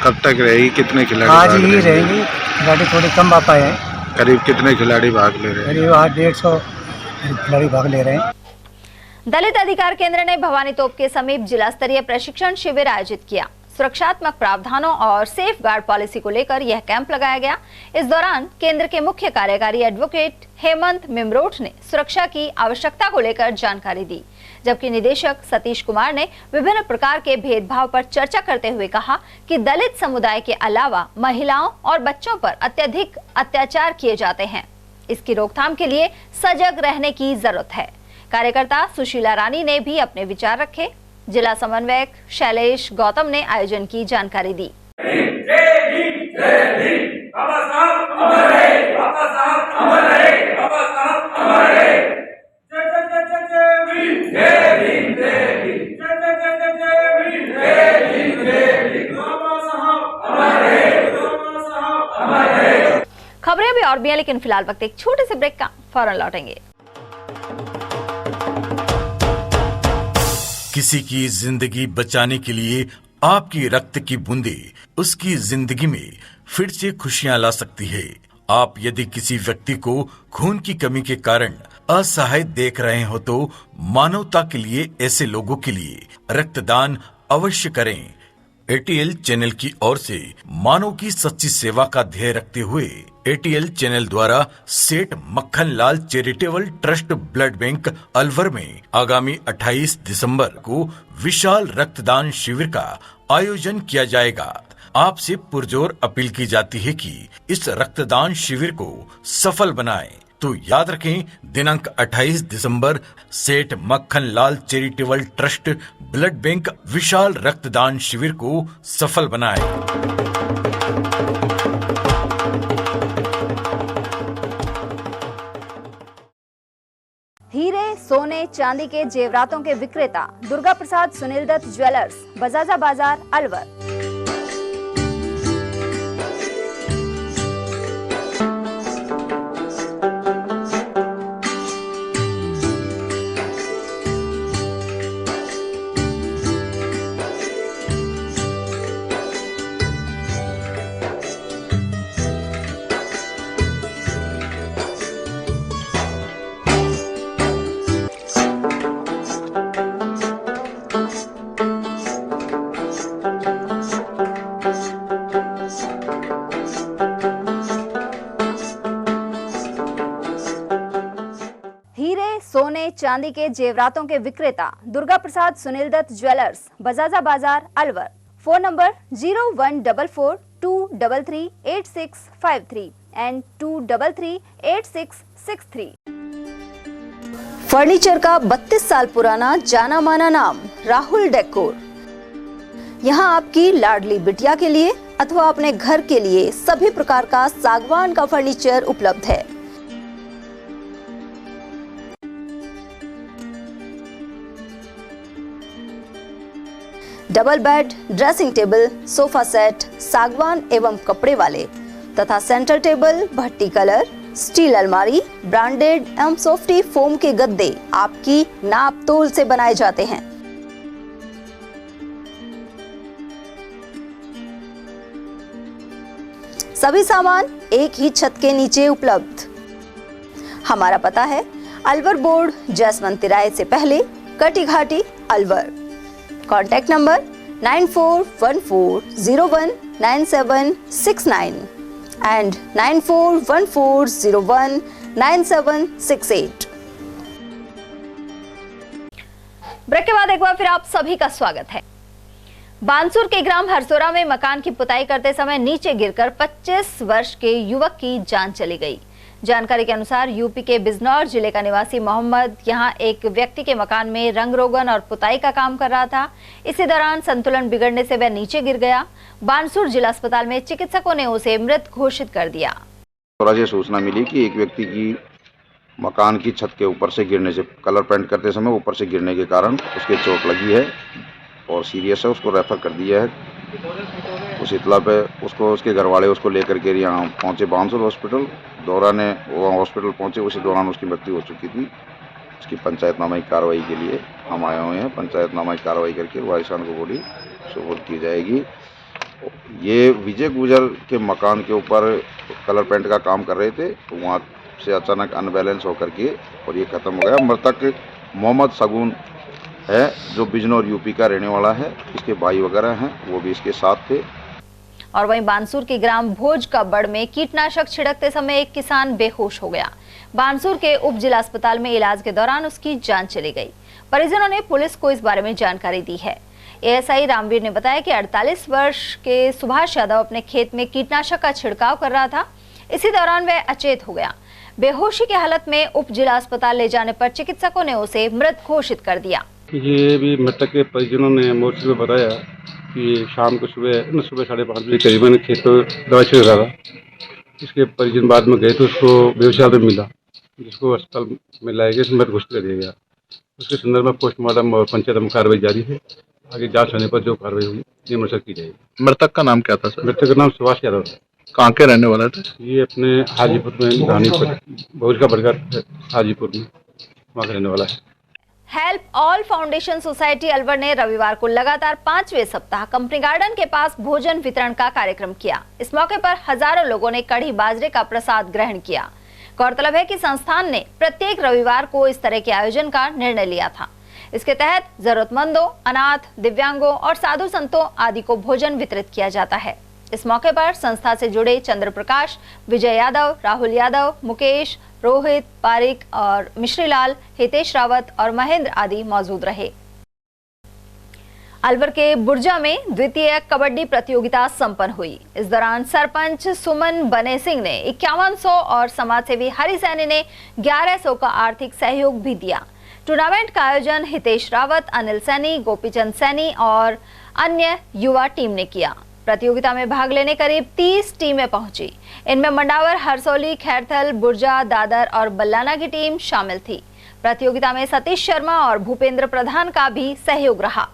कब तक रहेगी? कितने खिलाड़ी आज ही रहेंगी। खिलाड़ी थोड़े कम आ पाए हैं। करीब कितने खिलाड़ी भाग ले रहे हैं? करीब 150 खिलाड़ी भाग ले रहे हैं। दलित अधिकार केंद्र ने भवानी तोप के समीप जिला स्तरीय प्रशिक्षण शिविर आयोजित किया। सुरक्षात्मक प्रावधानों और सेफ गार्ड पॉलिसी को लेकर यह कैंप लगाया गया। इस दौरान केंद्र के मुख्य कार्यकारी एडवोकेट हेमंत मिमरोठ ने सुरक्षा की आवश्यकता को लेकर जानकारी दी, जबकि निदेशक सतीश कुमार ने विभिन्न प्रकार के भेदभाव पर चर्चा करते हुए कहा कि दलित समुदाय के अलावा महिलाओं और बच्चों पर अत्यधिक अत्याचार किए जाते हैं। इसकी रोकथाम के लिए सजग रहने की जरूरत है। कार्यकर्ता सुशीला रानी ने भी अपने विचार रखे। जिला समन्वयक शैलेश गौतम ने आयोजन की जानकारी दी। खबरें भी और भी हैं, लेकिन फिलहाल वक्त एक छोटे से ब्रेक का, फौरन लौटेंगे। किसी की जिंदगी बचाने के लिए आपकी रक्त की बूंदे उसकी जिंदगी में फिर से खुशियां ला सकती है। आप यदि किसी व्यक्ति को खून की कमी के कारण असहाय देख रहे हो तो मानवता के लिए ऐसे लोगों के लिए रक्तदान अवश्य करें। एटीएल चैनल की ओर से मानव की सच्ची सेवा का ध्येय रखते हुए एटीएल चैनल द्वारा Seth Makhan Lal charitable trust blood bank Alwar में आगामी 28 दिसंबर को विशाल रक्तदान शिविर का आयोजन किया जाएगा। आपसे पुरजोर अपील की जाती है कि इस रक्तदान शिविर को सफल बनाएं। तो याद रखें, दिनांक 28 दिसंबर सेठ Makhan Lal charitable trust blood bank विशाल रक्तदान शिविर को सफल बनाएं। हीरे, सोने, चांदी के जेवरातों के विक्रेता दुर्गा प्रसाद सुनील दत्त ज्वेलर्स, बजाजा बाजार, अलवर। सोने चांदी के जेवरातों के विक्रेता Durga Prasad Sunil Dutt jewellers, Bajaja Bazar, Alwar. Phone number 0144233863 and 2338663। Furniture का 32 साल पुराना जाना माना नाम राहुल डेकोर। यहाँ आपकी लाडली बिटिया के लिए अथवा अपने घर के लिए सभी प्रकार का सागवान का फर्नीचर उपलब्ध है। Double bed, dressing table, sofa set सागवान एवं कपड़े वाले तथा सेंटर टेबल, भट्टी कलर, स्टील अलमारी, ब्रांडेड एवं सॉफ्टी फोम के गद्दे आपकी नाप तोल से बनाए जाते हैं। सभी सामान एक ही छत के नीचे उपलब्ध। हमारा पता है अलवर बोर्ड, जसवंत तिराहे से पहले, Kati Ghati, Alwar. Contact number 9414019769 and 9414019768। Break के बाद एक बार फिर आप सभी का स्वागत है। बानसूर के ग्राम हरसोरा में मकान की पुताई करते समय नीचे गिरकर 25 वर्ष के युवक की जान चली गई। जानकारी के अनुसार यूपी के बिजनौर जिले का निवासी मोहम्मद यहां एक व्यक्ति के मकान में रंग रोगन और पुताई का काम कर रहा था। इसी दौरान संतुलन बिगड़ने से वह नीचे गिर गया। बानसूर जिला अस्पताल में चिकित्सकों ने उसे मृत घोषित कर दिया। थोड़ा सी सूचना मिली कि एक व्यक्ति की मकान की छत के ऊपर से गिरने से, कलर पेंट करते समय ऊपर से गिरने के कारण उसके चोट लगी है और सीरियस है, उसको रेफर कर दिया है। उस इतला पे उसको उसके घर वाले उसको लेकर के यहाँ पहुँचे बानसूर हॉस्पिटल। दौरान वहाँ हॉस्पिटल पहुँचे, उसी दौरान उसकी मृत्यु हो चुकी थी। उसकी पंचायतनामा की कार्रवाई के लिए हम आए हुए हैं। पंचायतनामा की कार्रवाई करके वारिसान को बॉडी सुपुर्द की जाएगी। ये विजय गुजर के मकान के ऊपर कलर पेंट का काम कर रहे थे, तो वहाँ से अचानक अनबैलेंस होकर के और ये खत्म हो गया। मृतक मोहम्मद सगुन है जो बिजनौर यूपी का रहने वाला है। इसके भाई वगैरह हैं, वो भी इसके साथ थे। और वहीं बानसूर के ग्राम भोज का बड़ में कीटनाशक छिड़कते समय एक किसान बेहोश हो गया। बानसूर के उप जिला अस्पताल में इलाज के दौरान उसकी जान चली गई। परिजनों ने पुलिस को इस बारे में जानकारी दी है। एएसआई रामवीर ने बताया कि 48 वर्ष के सुभाष यादव अपने खेत में कीटनाशक का छिड़काव कर रहा था। इसी दौरान वह अचेत हो गया। बेहोशी की हालत में उप जिला अस्पताल ले जाने पर चिकित्सकों ने उसे मृत घोषित कर दिया। ये भी मृतक के परिजनों ने मोर्चे में बताया कि शाम को सुबह 5:30 बजे करीबन खेत पर दवा छिड़क रहा था। इसके परिजन बाद में गए तो उसको बेहोशी हालत में मिला, जिसको अस्पताल में लाया गया, मृत घोषित कर दिया गया। उसके संदर्भ में पोस्टमार्टम और पंचायत कार्रवाई जारी है। आगे जांच होने पर जो कार्रवाई होगी नियमानुसार की जाएगी। मृतक का नाम क्या था सर? मृतक का नाम सुभाष यादव है। कहाँ के रहने वाला था? ये अपने हाजीपुर में धानीपुर भोज का बड़गढ़ हाजीपुर में वहाँ रहने वाला है। Help all foundation society Alwar ने रविवार को लगातार 5वें सप्ताह कंपनी गार्डन के पास भोजन वितरण का कार्यक्रम किया। इस मौके पर हजारों लोगों ने कढ़ी बाजरे का प्रसाद ग्रहण किया। गौरतलब है कि संस्थान ने प्रत्येक रविवार को इस तरह के आयोजन का निर्णय लिया था। इसके तहत जरूरतमंदों, अनाथ, दिव्यांगों और साधु संतों आदि को भोजन वितरित किया जाता है। इस मौके पर संस्था से जुड़े चंद्र प्रकाश, विजय यादव, राहुल यादव, मुकेश, रोहित, पारिक और मिश्रीलाल, हितेश रावत और महेंद्र आदि मौजूद रहे। अलवर के बुर्जा में द्वितीय कबड्डी प्रतियोगिता संपन्न हुई। इस दौरान सरपंच सुमन बने सिंह ने 5100 और समाजसेवी हरि सैनी ने 1100 का आर्थिक सहयोग भी दिया। टूर्नामेंट का आयोजन हितेश रावत, अनिल सैनी, गोपीचंद सैनी और अन्य युवा टीम ने किया। प्रतियोगिता में भाग लेने करीब 30 टीमें पहुंची। इनमें मंडावर, हरसौली, खैरथल, बुर्जा, दादर और बल्लाना की टीम शामिल थी। प्रतियोगिता में सतीश शर्मा और भूपेंद्र प्रधान का भी सहयोग रहा।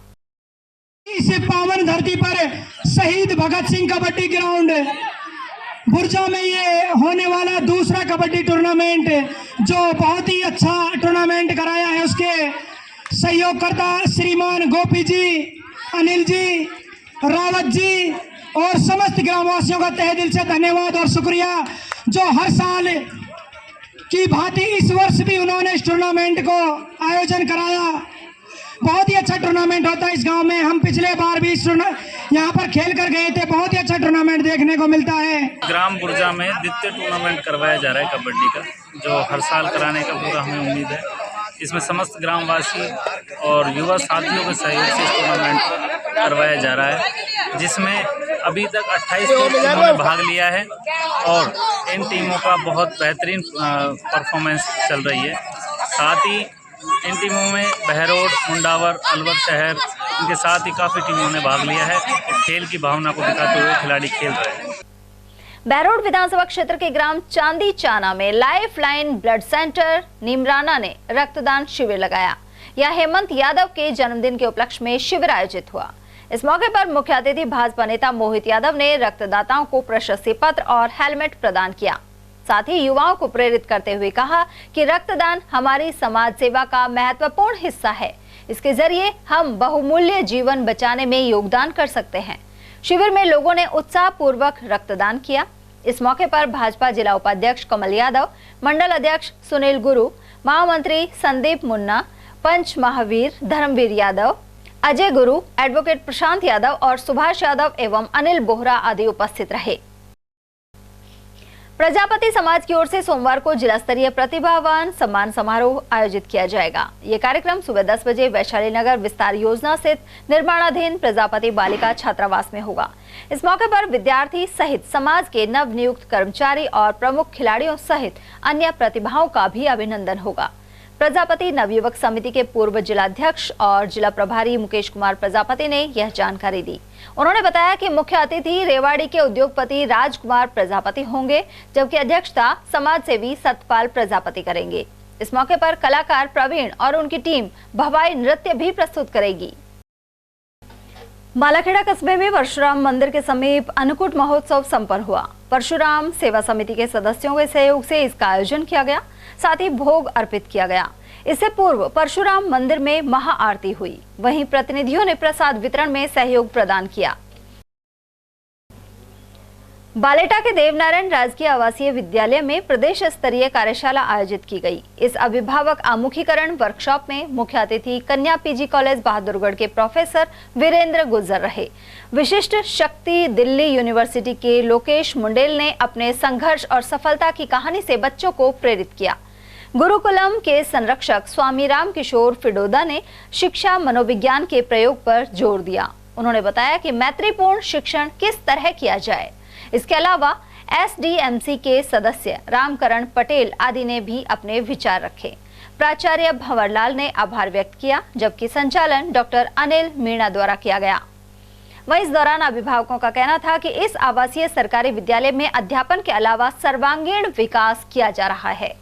इस पावन धरती पर शहीद भगत सिंह कबड्डी ग्राउंड बुर्जा में ये होने वाला दूसरा कबड्डी टूर्नामेंट, जो बहुत ही अच्छा टूर्नामेंट कराया है, उसके सहयोगकर्ता श्रीमान गोपी जी, अनिल जी, रावत जी और समस्त ग्रामवासियों का तहे दिल से धन्यवाद और शुक्रिया, जो हर साल की भांति इस वर्ष भी उन्होंने इस टूर्नामेंट को आयोजन कराया। बहुत ही अच्छा टूर्नामेंट होता है इस गांव में। हम पिछले बार भी यहाँ पर खेल कर गए थे। बहुत ही अच्छा टूर्नामेंट देखने को मिलता है। ग्राम बुर्जा में द्वितीय टूर्नामेंट करवाया जा रहा है कबड्डी का, जो हर साल कराने का पूरा हमें उम्मीद है। इसमें समस्त ग्रामवासी और युवा साथियों के सहयोग से इस टूर्नामेंट करवाया जा रहा है, जिसमें अभी तक 28 टीमों ने भाग लिया है और इन टीमों का बहुत बेहतरीन परफॉर्मेंस चल रही है। साथ ही इन टीमों में बहरोड, मुंडावर, अलवर शहर, इनके साथ ही काफ़ी टीमों ने भाग लिया है। खेल की भावना को दिखाते हुए खिलाड़ी खेल रहे हैं। बहरोड विधानसभा क्षेत्र के ग्राम चांदी चाना में life line blood centre Neemrana ने रक्तदान शिविर लगाया। यह हेमंत यादव के जन्मदिन के उपलक्ष्य में शिविर आयोजित हुआ। इस मौके पर मुख्य अतिथि भाजपा नेता मोहित यादव ने रक्तदाताओं को प्रशस्ति पत्र और हेलमेट प्रदान किया। साथ ही युवाओं को प्रेरित करते हुए कहा कि रक्तदान हमारी समाज सेवा का महत्वपूर्ण हिस्सा है। इसके जरिए हम बहुमूल्य जीवन बचाने में योगदान कर सकते हैं। शिविर में लोगों ने उत्साह पूर्वक रक्तदान किया। इस मौके पर भाजपा जिला उपाध्यक्ष कमल यादव, मंडल अध्यक्ष सुनील गुरु, महामंत्री संदीप मुन्ना, पंच महावीर धर्मवीर यादव, अजय गुरु, एडवोकेट प्रशांत यादव और सुभाष यादव एवं अनिल बोहरा आदि उपस्थित रहे। प्रजापति समाज की ओर से सोमवार को जिला स्तरीय प्रतिभावान सम्मान समारोह आयोजित किया जाएगा। ये कार्यक्रम सुबह 10 बजे वैशाली नगर विस्तार योजना स्थित निर्माणाधीन प्रजापति बालिका छात्रावास में होगा। इस मौके पर विद्यार्थी सहित समाज के नव नियुक्त कर्मचारी और प्रमुख खिलाड़ियों सहित अन्य प्रतिभाओं का भी अभिनंदन होगा। प्रजापति नवयुवक समिति के पूर्व जिलाध्यक्ष और जिला प्रभारी मुकेश कुमार प्रजापति ने यह जानकारी दी। उन्होंने बताया कि मुख्य अतिथि रेवाड़ी के उद्योगपति राजकुमार प्रजापति होंगे, जबकि अध्यक्षता समाज सेवी सतपाल प्रजापति करेंगे। इस मौके पर कलाकार प्रवीण और उनकी टीम भवाई नृत्य भी प्रस्तुत करेगी। मालाखेड़ा कस्बे में परशुराम मंदिर के समीप अन्नकूट महोत्सव संपन्न हुआ। परशुराम सेवा समिति के सदस्यों के सहयोग से इसका आयोजन किया गया, साथ ही भोग अर्पित किया गया। इससे पूर्व परशुराम मंदिर में महाआरती हुई। वहीं प्रतिनिधियों ने प्रसाद वितरण में सहयोग प्रदान किया। बालेटा के देवनारायण राजकीय आवासीय विद्यालय में प्रदेश स्तरीय कार्यशाला आयोजित की गई। इस अभिभावक आमुखीकरण वर्कशॉप में मुख्य अतिथि कन्या पीजी कॉलेज बहादुरगढ़ के प्रोफेसर वीरेंद्र गुर्जर रहे। विशिष्ट शक्ति दिल्ली यूनिवर्सिटी के लोकेश मुंडेल ने अपने संघर्ष और सफलता की कहानी से बच्चों को प्रेरित किया। गुरुकुलम के संरक्षक स्वामी राम किशोर फिडोदा ने शिक्षा मनोविज्ञान के प्रयोग पर जोर दिया। उन्होंने बताया कि मैत्रीपूर्ण शिक्षण किस तरह किया जाए। इसके अलावा एसडीएमसी के सदस्य रामकरण पटेल आदि ने भी अपने विचार रखे। प्राचार्य भंवरलाल ने आभार व्यक्त किया, जबकि संचालन डॉक्टर अनिल मीणा द्वारा किया गया। वहीं इस दौरान अभिभावकों का कहना था कि इस आवासीय सरकारी विद्यालय में अध्यापन के अलावा सर्वांगीण विकास किया जा रहा है।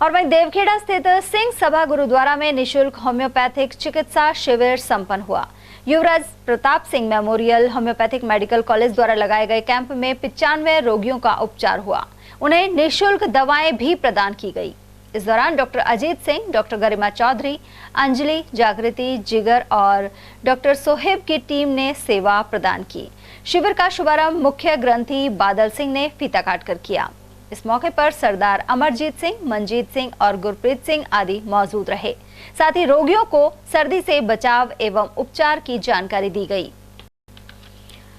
और वहीं देवखेड़ा स्थित सिंह सभा गुरुद्वारा में निःशुल्क होम्योपैथिक चिकित्सा शिविर संपन्न हुआ। Yuvraj Pratap Singh memorial homeopathic medical college द्वारा लगाए गए कैंप में 95 रोगियों का उपचार हुआ। उन्हें निःशुल्क दवाएं भी प्रदान की गई। इस दौरान डॉक्टर अजीत सिंह, डॉक्टर गरिमा चौधरी, अंजलि, जागृति, जिगर और डॉक्टर सोहेब की टीम ने सेवा प्रदान की। शिविर का शुभारंभ मुख्य ग्रंथी बादल सिंह ने फीता काटकर किया। इस मौके पर सरदार अमरजीत सिंह, मनजीत सिंह और गुरप्रीत सिंह आदि मौजूद रहे। साथ ही रोगियों को सर्दी से बचाव एवं उपचार की जानकारी दी गई।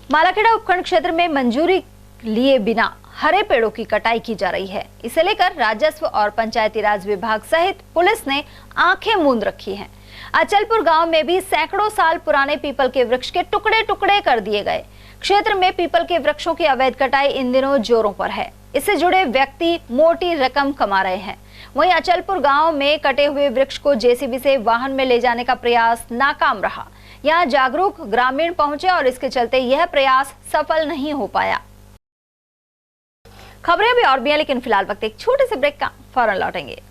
मालाखेड़ा उपखंड क्षेत्र में मंजूरी लिए बिना हरे पेड़ों की कटाई की जा रही है। इसे लेकर राजस्व और पंचायती राज विभाग सहित पुलिस ने आंखें मूंद रखी हैं। अचलपुर गांव में भी सैकड़ों साल पुराने पीपल के वृक्ष के टुकड़े टुकड़े कर दिए गए। क्षेत्र में पीपल के वृक्षों की अवैध कटाई इन दिनों जोरों पर है। इससे जुड़े व्यक्ति मोटी रकम कमा रहे हैं। वहीं अचलपुर गांव में कटे हुए वृक्ष को जेसीबी से वाहन में ले जाने का प्रयास नाकाम रहा। यहां जागरूक ग्रामीण पहुंचे और इसके चलते यह प्रयास सफल नहीं हो पाया। खबरें भी और भी हैं, लेकिन फिलहाल वक्त एक छोटे से ब्रेक का, फौरन लौटेंगे।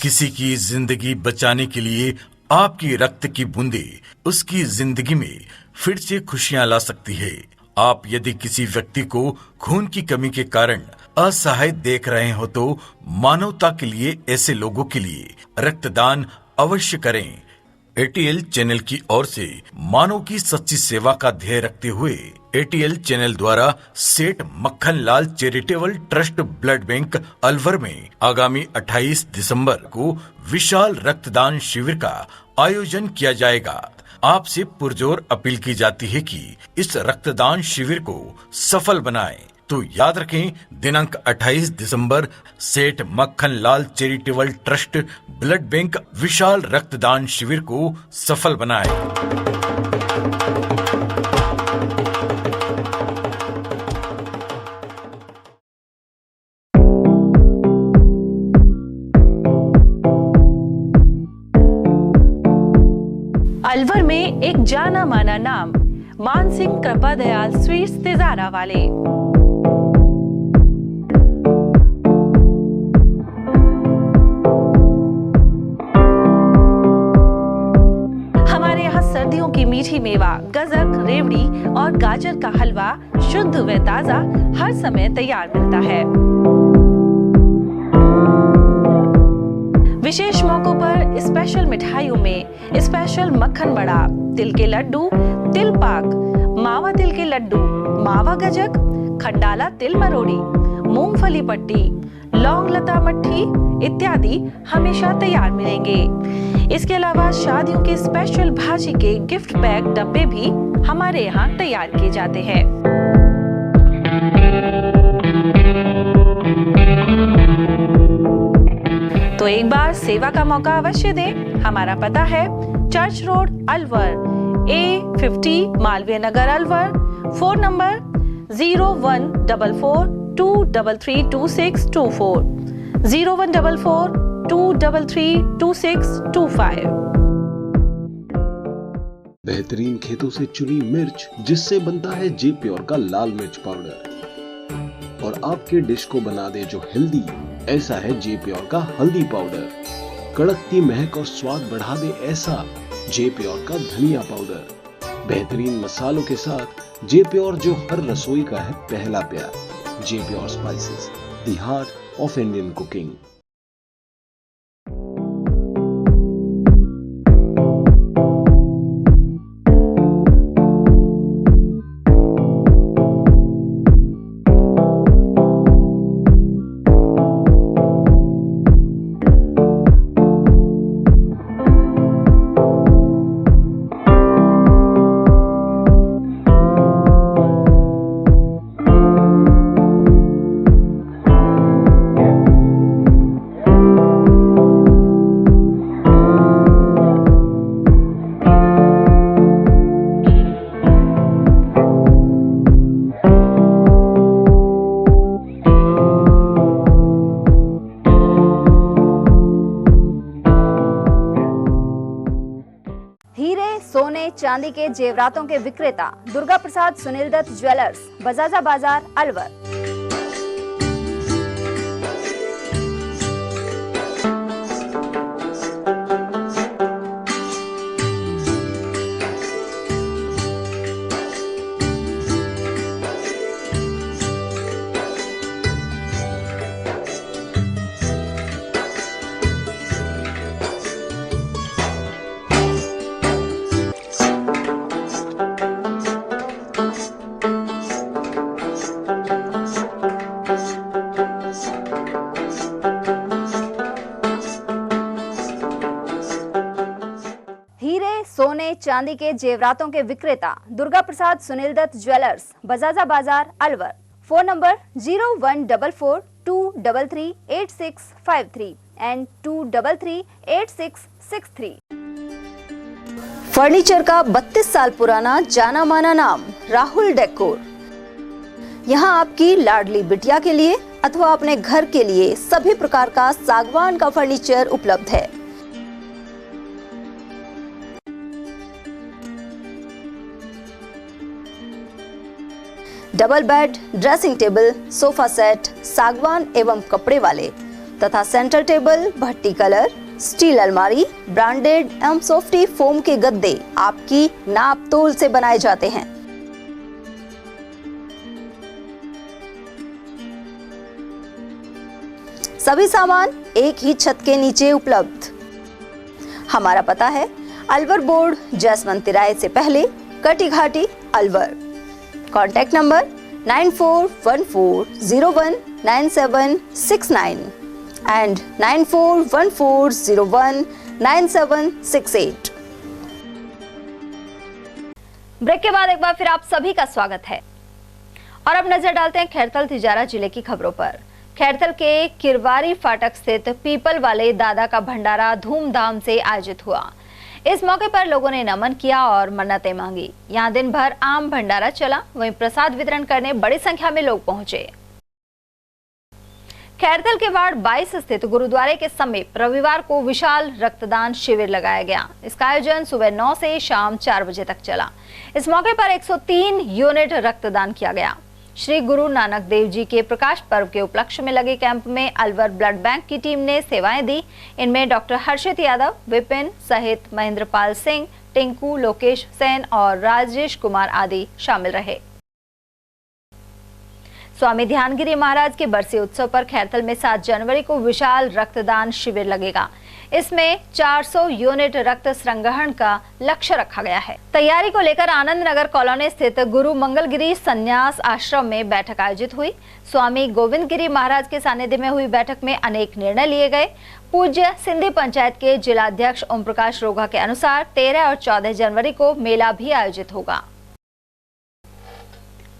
किसी की जिंदगी बचाने के लिए आपकी रक्त की बूंदे उसकी जिंदगी में फिर से खुशियां ला सकती है। आप यदि किसी व्यक्ति को खून की कमी के कारण असहाय देख रहे हो तो मानवता के लिए ऐसे लोगों के लिए रक्तदान अवश्य करें। एटीएल चैनल की ओर से मानव की सच्ची सेवा का ध्येय रखते हुए एटीएल चैनल द्वारा Seth Makhan Lal charitable trust blood bank Alwar में आगामी 28 दिसंबर को विशाल रक्तदान शिविर का आयोजन किया जाएगा। आपसे पुरजोर अपील की जाती है कि इस रक्तदान शिविर को सफल बनाएं। तो याद रखें, दिनांक 28 दिसंबर सेठ Makhan Lal charitable trust blood bank विशाल रक्तदान शिविर को सफल बनाएं। अलवर में एक जाना माना नाम, मानसिंह कृपा दयाल स्वीट्स तिजारा वाले। हमारे यहाँ सर्दियों की मीठी मेवा, गजक, रेवड़ी और गाजर का हलवा शुद्ध व ताजा हर समय तैयार मिलता है। विशेष मौकों पर स्पेशल मिठाइयों में स्पेशल मक्खन बड़ा, तिल के लड्डू, तिल पाक, मावा तिल के लड्डू, मावा गजक, खंडाला तिल मरोड़ी, मूंगफली पट्टी, लौंग लता मट्ठी इत्यादि हमेशा तैयार मिलेंगे। इसके अलावा शादियों के स्पेशल भाजी के गिफ्ट पैक डब्बे भी हमारे यहाँ तैयार किए जाते हैं। तो एक बार सेवा का मौका अवश्य दें। हमारा पता है church road Alwar, A50 Malviya Nagar Alwar. Phone number 014423322624, 014423322625। बेहतरीन खेतों से चुनी मिर्च जिससे बनता है जे प्योर का लाल मिर्च पाउडर और आपके डिश को बना दे जो हेल्दी, ऐसा है जे प्योर का हल्दी पाउडर। कड़कती महक और स्वाद बढ़ा दे ऐसा जे प्योर का धनिया पाउडर। बेहतरीन मसालों के साथ जे प्योर जो हर रसोई का है पहला प्यार। J pure spices, the heart of Indian cooking. सोने चांदी के जेवरातों के विक्रेता दुर्गा प्रसाद सुनील दत्त ज्वेलर्स, बजाजा बाजार अलवर। सोने चांदी के जेवरातों के विक्रेता Durga Prasad Sunil Dutt jewellers, Bajaja Bazar Alwar. Phone number 0144233863 and 2338663। Furniture का 32 साल पुराना जाना माना नाम राहुल डेकोर। यहाँ आपकी लाडली बिटिया के लिए अथवा अपने घर के लिए सभी प्रकार का सागवान का फर्नीचर उपलब्ध है। Double bed, dressing table, sofa set सागवान एवं कपड़े वाले तथा सेंटर टेबल, भट्टी कलर, स्टील अलमारी, ब्रांडेड एवं सॉफ्टी फोम के गद्दे आपकी नाप तोल से बनाए जाते हैं। सभी सामान एक ही छत के नीचे उपलब्ध। हमारा पता है अलवर बोर्ड, जैसमंत तिराहे से पहले, Kati Ghati Alwar. Contact number 9414019769 and 9414019768। Break के बाद एक बार फिर आप सभी का स्वागत है और अब नजर डालते हैं खैरथल तिजारा जिले की खबरों पर। खैरथल के किरवारी फाटक स्थित पीपल वाले दादा का भंडारा धूमधाम से आयोजित हुआ। इस मौके पर लोगों ने नमन किया और मन्नतें मांगी। यहाँ दिन भर आम भंडारा चला, वहीं प्रसाद वितरण करने बड़ी संख्या में लोग पहुंचे। खैरथल के वार्ड 22 स्थित गुरुद्वारे के समीप रविवार को विशाल रक्तदान शिविर लगाया गया। इसका आयोजन सुबह 9 से शाम 4 बजे तक चला। इस मौके पर 103 यूनिट रक्तदान किया गया। श्री गुरु नानक देव जी के प्रकाश पर्व के उपलक्ष्य में लगे कैंप में अलवर ब्लड बैंक की टीम ने सेवाएं दी। इनमें डॉक्टर हर्षित यादव, विपिन सहित महेंद्रपाल सिंह, टिंकू, लोकेश सेन और राजेश कुमार आदि शामिल रहे। स्वामी ध्यानगिरी महाराज के बरसी उत्सव पर खैरथल में 7 जनवरी को विशाल रक्तदान शिविर लगेगा। इसमें 400 यूनिट रक्त संग्रहण का लक्ष्य रखा गया है। तैयारी को लेकर आनंद नगर कॉलोनी स्थित गुरु मंगलगिरी संन्यास आश्रम में बैठक आयोजित हुई। स्वामी गोविंद गिरी महाराज के सानिध्य में हुई बैठक में अनेक निर्णय लिए गए। पूज्य सिंधी पंचायत के जिलाध्यक्ष ओम प्रकाश रोगा के अनुसार 13 और 14 जनवरी को मेला भी आयोजित होगा।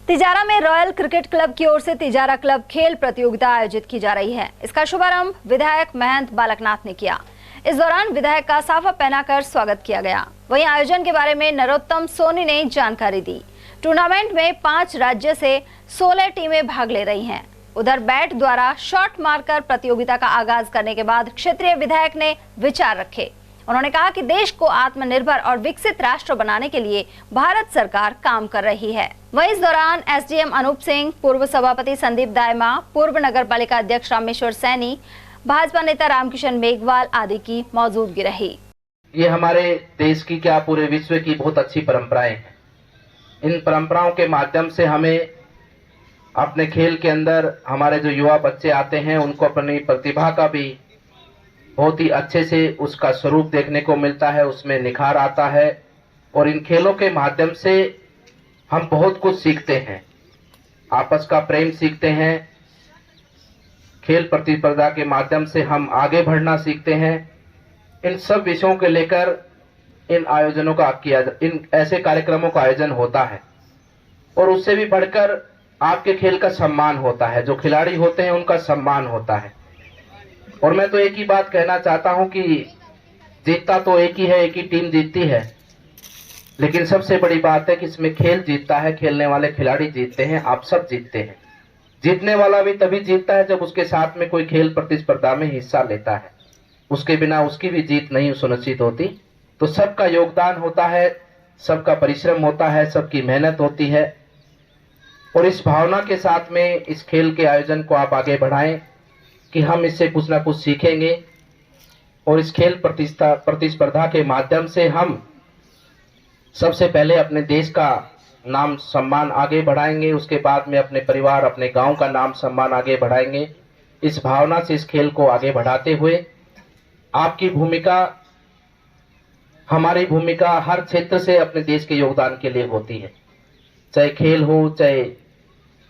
तिजारा में रॉयल क्रिकेट क्लब की ओर से तिजारा क्लब खेल प्रतियोगिता आयोजित की जा रही है। इसका शुभारंभ विधायक महंत बालकनाथ ने किया। इस दौरान विधायक का साफा पहनाकर स्वागत किया गया। वहीं आयोजन के बारे में नरोत्तम सोनी ने जानकारी दी। टूर्नामेंट में 5 राज्य से 16 टीमें भाग ले रही हैं। उधर बैट द्वारा शॉट मारकर प्रतियोगिता का आगाज करने के बाद क्षेत्रीय विधायक ने विचार रखे। उन्होंने कहा कि देश को आत्मनिर्भर और विकसित राष्ट्र बनाने के लिए भारत सरकार काम कर रही है। वहीं इस दौरान एसडीएम अनूप सिंह, पूर्व सभापति संदीप दायमा, पूर्व नगर पालिका अध्यक्ष रामेश्वर सैनी, भाजपा नेता रामकिशन मेघवाल आदि की मौजूदगी रही। ये हमारे देश की क्या पूरे विश्व की बहुत अच्छी परंपराएं हैं। इन परंपराओं के माध्यम से हमें अपने खेल के अंदर हमारे जो युवा बच्चे आते हैं उनको अपनी प्रतिभा का भी बहुत ही अच्छे से उसका स्वरूप देखने को मिलता है, उसमें निखार आता है और इन खेलों के माध्यम से हम बहुत कुछ सीखते हैं। आपस का प्रेम सीखते हैं, खेल प्रतिस्पर्धा के माध्यम से हम आगे बढ़ना सीखते हैं। इन सब विषयों को लेकर इन आयोजनों का इन ऐसे कार्यक्रमों का आयोजन होता है और उससे भी बढ़कर आपके खेल का सम्मान होता है। जो खिलाड़ी होते हैं उनका सम्मान होता है। और मैं तो एक ही बात कहना चाहता हूं कि जीतता तो एक ही है, एक ही टीम जीतती है, लेकिन सबसे बड़ी बात है कि इसमें खेल जीतता है, खेलने वाले खिलाड़ी जीतते हैं, आप सब जीतते हैं। जीतने वाला भी तभी जीतता है जब उसके साथ में कोई खेल प्रतिस्पर्धा में हिस्सा लेता है। उसके बिना उसकी भी जीत नहीं सुनिश्चित होती। तो सबका योगदान होता है, सबका परिश्रम होता है, सबकी मेहनत होती है और इस भावना के साथ में इस खेल के आयोजन को आप आगे बढ़ाएं कि हम इससे कुछ ना कुछ सीखेंगे और इस खेल प्रतिस्पर्धा के माध्यम से हम सबसे पहले अपने देश का नाम सम्मान आगे बढ़ाएंगे, उसके बाद में अपने परिवार, अपने गांव का नाम सम्मान आगे बढ़ाएंगे। इस भावना से इस खेल को आगे बढ़ाते हुए आपकी भूमिका, हमारी भूमिका हर क्षेत्र से अपने देश के योगदान के लिए होती है। चाहे खेल हो, चाहे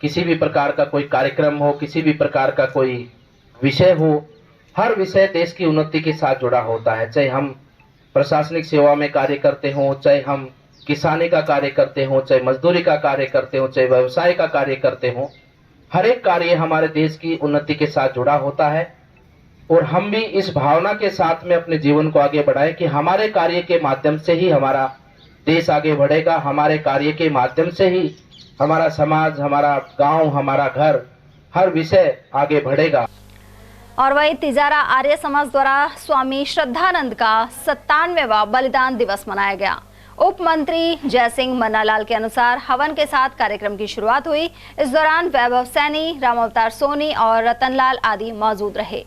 किसी भी प्रकार का कोई कार्यक्रम हो, किसी भी प्रकार का कोई विषय हो, हर विषय देश की उन्नति के साथ जुड़ा होता है। चाहे हम प्रशासनिक सेवा में कार्य करते हों, चाहे हम किसानी का कार्य करते हों, चाहे मजदूरी का कार्य करते हों, चाहे व्यवसाय का कार्य करते हों, हर एक कार्य हमारे देश की उन्नति के साथ जुड़ा होता है। और हम भी इस भावना के साथ में अपने जीवन को आगे बढ़ाएं कि हमारे कार्य के माध्यम से ही हमारा देश आगे बढ़ेगा, हमारे कार्य के माध्यम से ही हमारा समाज, हमारा गाँव, हमारा घर, हर विषय आगे बढ़ेगा। और वहीं तिजारा आर्य समाज द्वारा स्वामी श्रद्धानंद का 97वां बलिदान दिवस मनाया गया। उप मंत्री जयसिंह मन्नालाल के अनुसार हवन के साथ कार्यक्रम की शुरुआत हुई। इस दौरान वैभव सैनी, रामावतार सोनी और रतनलाल आदि मौजूद रहे।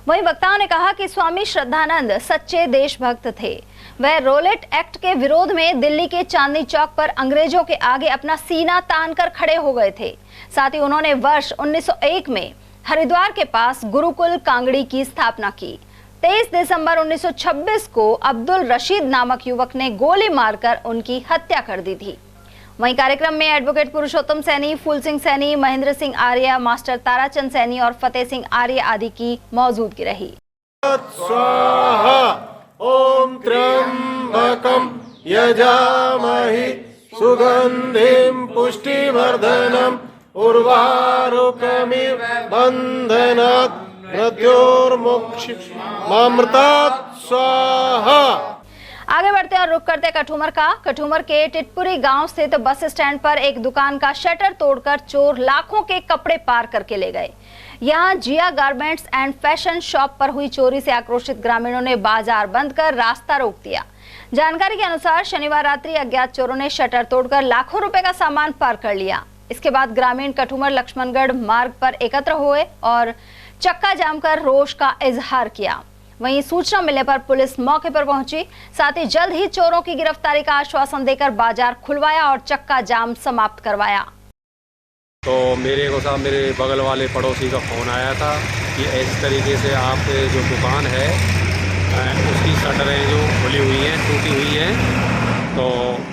वहीं वक्ताओं ने कहा कि स्वामी श्रद्धानंद सच्चे देशभक्त थे। वह रोलेट एक्ट के विरोध में दिल्ली के चांदनी चौक पर अंग्रेजों के आगे अपना सीना तान कर खड़े हो गए थे। साथ ही उन्होंने वर्ष 1901 में हरिद्वार के पास गुरुकुल कांगड़ी की स्थापना की। 23 दिसंबर 1926 को अब्दुल रशीद नामक युवक ने गोली मारकर उनकी हत्या कर दी थी। वहीं कार्यक्रम में एडवोकेट पुरुषोत्तम सैनी, फूल सिंह सैनी, महेंद्र सिंह आर्य, मास्टर ताराचंद सैनी और फतेह सिंह आर्य आदि की मौजूदगी रही। ओम त्र्यंबकं यजामहे सुगंधिं पुष्टिवर्धनम् उर्वारुकमिव बंधनात् मृत्योर्मुक्षीयमामृतात् स्वाहा। आगे बढ़ते और रुक करते कठूमर का। कठूमर के टिटपुरी गांव स्थित बस स्टैंड पर एक दुकान का शटर तोड़कर चोर लाखों के कपड़े पार करके ले गए। यहां जिया गारमेंट्स एंड फैशन शॉप पर हुई चोरी से आक्रोशित ग्रामीणों ने बाजार बंद कर रास्ता रोक दिया। जानकारी के अनुसार शनिवार रात्रि अज्ञात चोरों ने शटर तोड़कर लाखों रुपए का सामान पार कर लिया। इसके बाद ग्रामीण कठूमर लक्ष्मणगढ़ मार्ग पर एकत्र हुए और चक्का जाम कर रोष का इजहार किया। वहीं सूचना मिलने पर पुलिस मौके पर पहुंची। साथ ही जल्द ही चोरों की गिरफ्तारी का आश्वासन देकर बाजार खुलवाया और चक्का जाम समाप्त करवाया। तो मेरे बगल वाले पड़ोसी का फ़ोन आया था कि इस तरीके से आप जो दुकान है उसकी शटरें जो खुली हुई हैं, टूटी हुई हैं, तो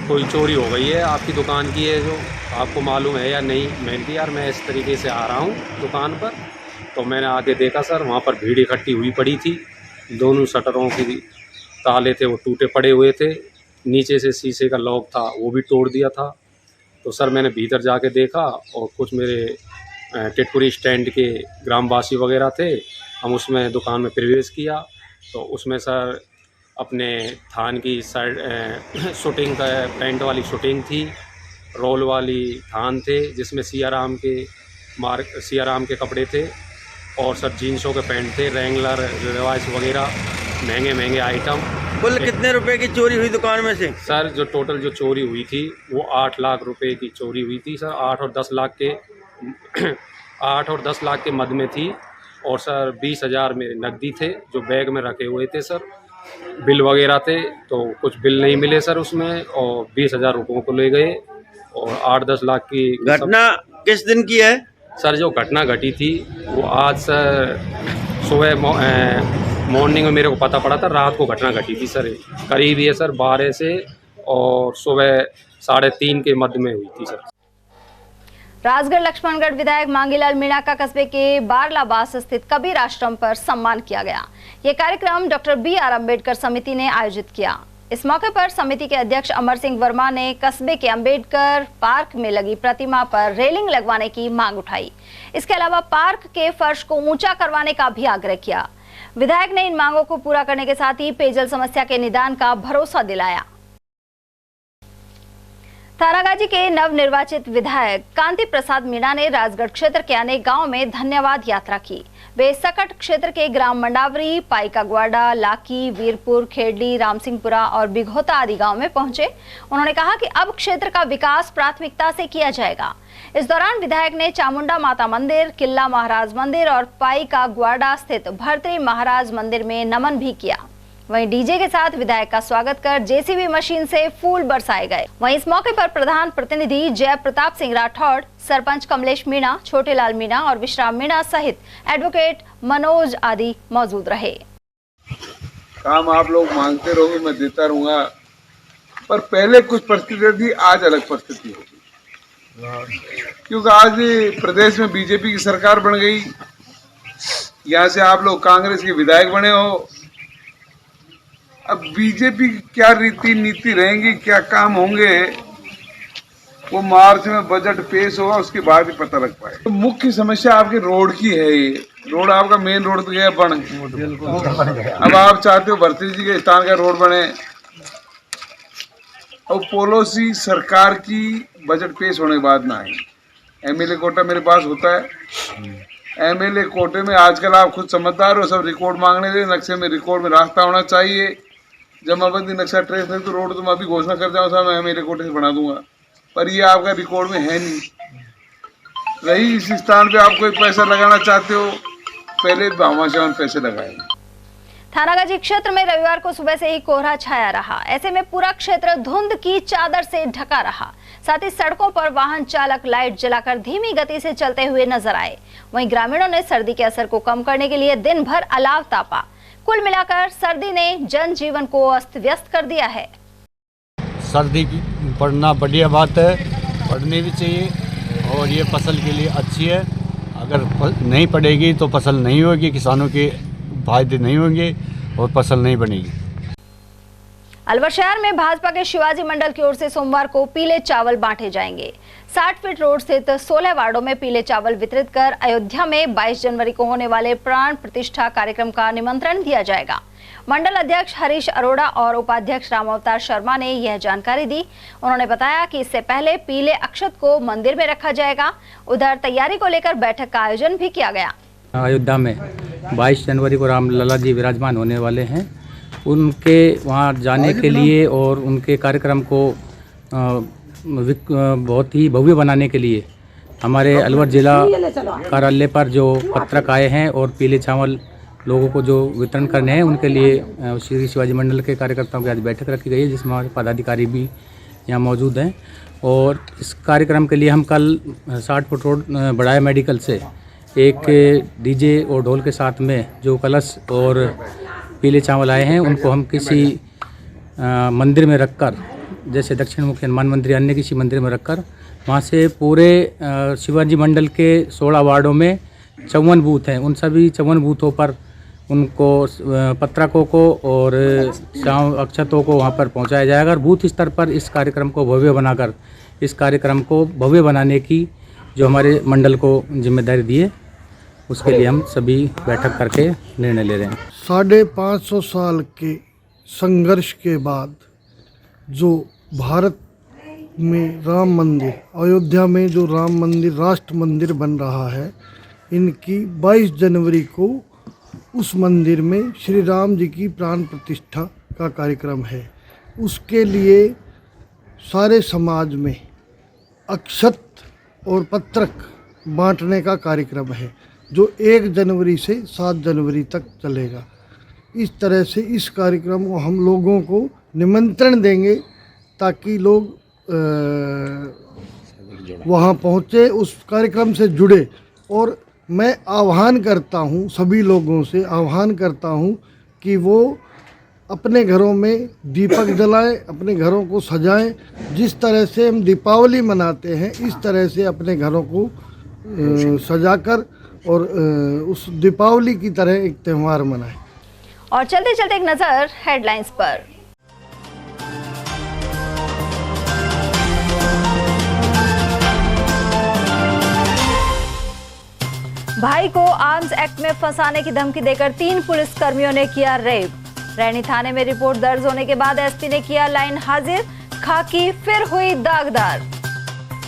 कोई चोरी हो गई है आपकी दुकान की है, जो आपको मालूम है या नहीं। मैंने कहा यार मैं इस तरीके से आ रहा हूँ दुकान पर, तो मैंने आके देखा सर वहाँ पर भीड़ इकट्ठी हुई पड़ी थी। दोनों शटरों की ताले थे वो टूटे पड़े हुए थे, नीचे से शीशे का लॉक था वो भी तोड़ दिया था। तो सर मैंने भीतर जाके देखा और कुछ मेरे टिटपुरी स्टैंड के ग्रामवासी वगैरह थे, हम उसमें दुकान में प्रवेश किया तो उसमें सर अपने थान की साइड शूटिंग का पैंट वाली शूटिंग थी, रोल वाली थान थे जिसमें सियाराम के कपड़े थे और सर जीन्सों के पैंट थे, रेंगलर रिवाइस वगैरह महंगे आइटम। कुल कितने रुपए की चोरी हुई दुकान में से? सर जो टोटल जो चोरी हुई थी वो 8 लाख रुपए की चोरी हुई थी सर। 8 और 10 लाख के मद में थी और सर 20,000 मेरे नकदी थे जो बैग में रखे हुए थे सर। बिल वगैरह थे तो कुछ बिल नहीं मिले सर उसमें और 20,000 रुपयों को ले गए और 8-10 लाख की। घटना किस दिन की है? सर जो घटना घटी थी वो आज सर सुबह मॉर्निंग में मेरे को पता पड़ा था, रात को घटना घटी थी सर। करीब ये सर 12 से और सुबह 3:30 के मध्य में हुई थी सर। राजगढ़ लक्ष्मणगढ़ विधायक मांगीलाल मीणा का कस्बे के बारलाबास स्थित कबीर आश्रम पर सम्मान किया गया। यह कार्यक्रम डॉक्टर BR अम्बेडकर समिति ने आयोजित किया। इस मौके पर समिति के अध्यक्ष अमर सिंह वर्मा ने कस्बे के अम्बेडकर पार्क में लगी प्रतिमा पर रेलिंग लगवाने की मांग उठाई। इसके अलावा पार्क के फर्श को ऊंचा करवाने का भी आग्रह किया। विधायक ने इन मांगों को पूरा करने के साथ ही पेयजल समस्या के निदान का भरोसा दिलाया। थानागाजी के नवनिर्वाचित विधायक कांति प्रसाद मीणा ने राजगढ़ क्षेत्र के अनेक गांवों में धन्यवाद यात्रा की। वे सकट क्षेत्र के ग्राम मंडावरी, पाइकाग्वाडा, लाकी, वीरपुर, खेडली, रामसिंहपुरा और बिघोता आदि गांव में पहुंचे। उन्होंने कहा कि अब क्षेत्र का विकास प्राथमिकता से किया जाएगा। इस दौरान विधायक ने चामुंडा माता मंदिर, किला महाराज मंदिर और पाइकाग्वाडा स्थित भर्तृ महाराज मंदिर में नमन भी किया। वहीं डीजे के साथ विधायक का स्वागत कर JCB मशीन से फूल बरसाए गए। वहीं इस मौके पर प्रधान प्रतिनिधि जय प्रताप सिंह राठौड़, सरपंच कमलेश मीणा, छोटेलाल मीणा और विश्राम मीणा सहित एडवोकेट मनोज आदि मौजूद रहे। काम आप लोग मांगते रहोगे, मैं देता रहूंगा, पर पहले कुछ परिस्थिति थी, आज अलग परिस्थिति होगी क्योंकि आज प्रदेश में बीजेपी की सरकार बन गई। यहाँ से आप लोग कांग्रेस के विधायक बने हो। अब बीजेपी की क्या रीति नीति रहेंगी, क्या काम होंगे, वो मार्च में बजट पेश होगा, उसके बाद ही पता लग पाए। तो मुख्य समस्या आपकी रोड की है। ये रोड आपका मेन रोड तो गया बन, अब आप चाहते हो भर्तृ जी के स्थान का रोड बने। अब पॉलिसी सरकार की बजट पेश होने के बाद ना आए। MLA कोटा मेरे पास होता है। MLA कोटे में आजकल आप खुद समझदार हो, सब रिकॉर्ड मांगने दे, नक्शे में रिकॉर्ड में रास्ता होना चाहिए, जमाबंदी नक्शा ट्रेस नहीं तो रोड तो मैं अभी घोषणा कर जाऊँ साहब, मैं MLA कोटे से बना दूंगा, पर ये आपका रिकॉर्ड में है नहीं। रही इस स्थान पे आप कोई पैसा लगाना चाहते हो, पहले भामाशाह पैसे लगाए। थानागाजी क्षेत्र में रविवार को सुबह से ही कोहरा छाया रहा। ऐसे में पूरा क्षेत्र धुंध की चादर से ढका रहा। साथ ही सड़कों पर वाहन चालक लाइट जलाकर धीमी गति से चलते हुए नजर आए। वहीं ग्रामीणों ने सर्दी के असर को कम करने के लिए दिन भर अलाव तापा। कुल मिलाकर सर्दी ने जनजीवन को अस्त व्यस्त कर दिया है। सर्दी पड़ना बढ़िया बात है, पड़नी भी चाहिए और ये फसल के लिए अच्छी है। अगर नहीं पड़ेगी तो फसल नहीं होगी, किसानों के फायदे नहीं होंगे और फसल नहीं बनेगी। अलवर शहर में भाजपा के शिवाजी मंडल की ओर से सोमवार को पीले चावल बांटे जाएंगे। 60 फीट रोड स्थित 16 वार्डों में पीले चावल वितरित कर अयोध्या में 22 जनवरी को होने वाले प्राण प्रतिष्ठा कार्यक्रम का निमंत्रण दिया जाएगा। मंडल अध्यक्ष हरीश अरोड़ा और उपाध्यक्ष रामावतार शर्मा ने यह जानकारी दी। उन्होंने बताया कि इससे पहले पीले अक्षत को मंदिर में रखा जाएगा। उधर तैयारी को लेकर बैठक का आयोजन भी किया गया। अयोध्या में 22 जनवरी को रामलला जी विराजमान होने वाले हैं। उनके वहाँ जाने के लिए और उनके कार्यक्रम को बहुत ही भव्य बनाने के लिए हमारे अलवर जिला कार्यालय पर जो पत्रक आए हैं और पीले चावल लोगों को जो वितरण करने हैं, उनके लिए श्री शिवाजी मंडल के कार्यकर्ताओं की आज बैठक रखी गई है, जिसमें हमारे पदाधिकारी भी यहाँ मौजूद हैं। और इस कार्यक्रम के लिए हम कल 60 फुट रोड बड़ाया मेडिकल से एक डीजे और ढोल के साथ में जो कलश और पीले चावल आए हैं, उनको हम किसी मंदिर में रखकर, जैसे दक्षिण मुखी हनुमान मंदिर अन्य किसी मंदिर में रखकर वहाँ से पूरे शिवाजी मंडल के 16 वार्डों में 54 बूथ हैं, उन सभी 54 बूथों पर उनको पत्रकों को और अक्षतों को वहाँ पर पहुँचाया जाएगा। और बूथ स्तर पर इस कार्यक्रम को भव्य बनाकर इस कार्यक्रम को भव्य बनाने की जो हमारे मंडल को जिम्मेदारी दी है, उसके लिए हम सभी बैठक करके निर्णय ले रहे हैं। 550 साल के संघर्ष के बाद जो भारत में राम मंदिर, अयोध्या में जो राम मंदिर राष्ट्र मंदिर बन रहा है, इनकी 22 जनवरी को उस मंदिर में श्री राम जी की प्राण प्रतिष्ठा का कार्यक्रम है। उसके लिए सारे समाज में अक्षत और पत्रक बांटने का कार्यक्रम है, जो 1 जनवरी से 7 जनवरी तक चलेगा। इस तरह से इस कार्यक्रम को हम लोगों को निमंत्रण देंगे ताकि लोग वहाँ पहुँचे, उस कार्यक्रम से जुड़े। और मैं आह्वान करता हूँ, सभी लोगों से आह्वान करता हूँ कि वो अपने घरों में दीपक जलाएं, अपने घरों को सजाएं। जिस तरह से हम दीपावली मनाते हैं, इस तरह से अपने घरों को सजाकर और उस दीपावली की तरह एक त्यौहार मनाएं। और चलते चलते एक नजर हेडलाइंस पर। भाई को आर्म्स एक्ट में फंसाने की धमकी देकर 3 पुलिसकर्मियों ने किया रेप। रैनी थाने में रिपोर्ट दर्ज होने के बाद एसपी ने किया लाइन हाजिर, खाकी फिर हुई दागदार।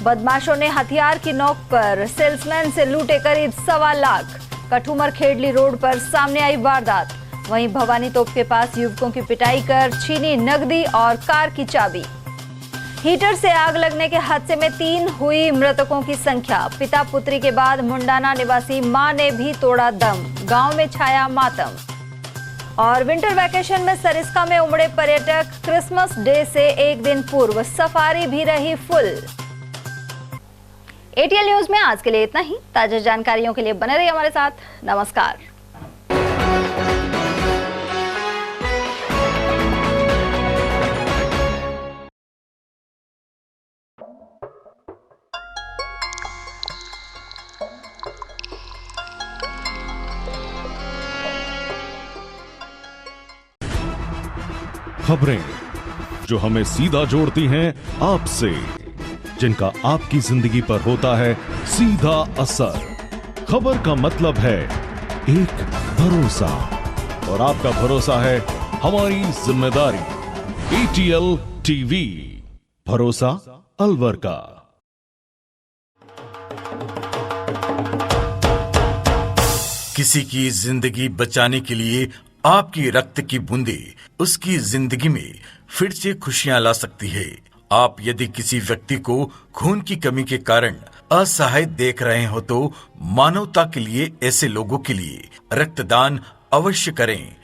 बदमाशों ने हथियार की नोक पर सेल्समैन से लूटे करीब 1.25 लाख। कठुमर खेड़ली रोड पर सामने आई वारदात। वहीं भवानी तोप के पास युवकों की पिटाई कर छीनी नकदी और कार की चाबी। हीटर से आग लगने के हादसे में 3 हुई मृतकों की संख्या। पिता पुत्री के बाद मुंडाना निवासी मां ने भी तोड़ा दम। गांव में छाया मातम। और विंटर वैकेशन में सरिस्का में उमड़े पर्यटक। क्रिसमस डे से एक दिन पूर्व सफारी भी रही फुल। एटीएल न्यूज में आज के लिए इतना ही। ताजा जानकारियों के लिए बने रहिए हमारे साथ। नमस्कार। खबरें जो हमें सीधा जोड़ती हैं आपसे, जिनका आपकी जिंदगी पर होता है सीधा असर। खबर का मतलब है एक भरोसा, और आपका भरोसा है हमारी जिम्मेदारी। एटीएल टीवी, भरोसा अलवर का। किसी की जिंदगी बचाने के लिए आपकी रक्त की बूंदे उसकी जिंदगी में फिर से खुशियां ला सकती है। आप यदि किसी व्यक्ति को खून की कमी के कारण असहाय देख रहे हो तो मानवता के लिए, ऐसे लोगों के लिए रक्तदान अवश्य करें।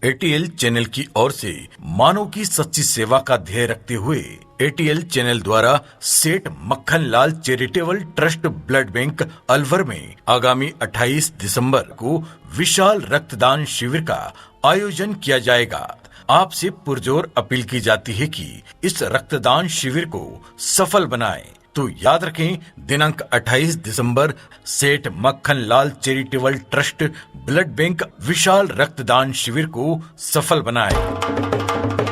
एटीएल चैनल की ओर से मानव की सच्ची सेवा का ध्येय रखते हुए एटीएल चैनल द्वारा Seth Makhan Lal charitable trust blood bank Alwar में आगामी 28 दिसंबर को विशाल रक्तदान शिविर का आयोजन किया जाएगा। आपसे पुरजोर अपील की जाती है कि इस रक्तदान शिविर को सफल बनाएं। तो याद रखें, दिनांक 28 दिसंबर सेठ Makhan Lal charitable trust blood bank विशाल रक्तदान शिविर को सफल बनाएं।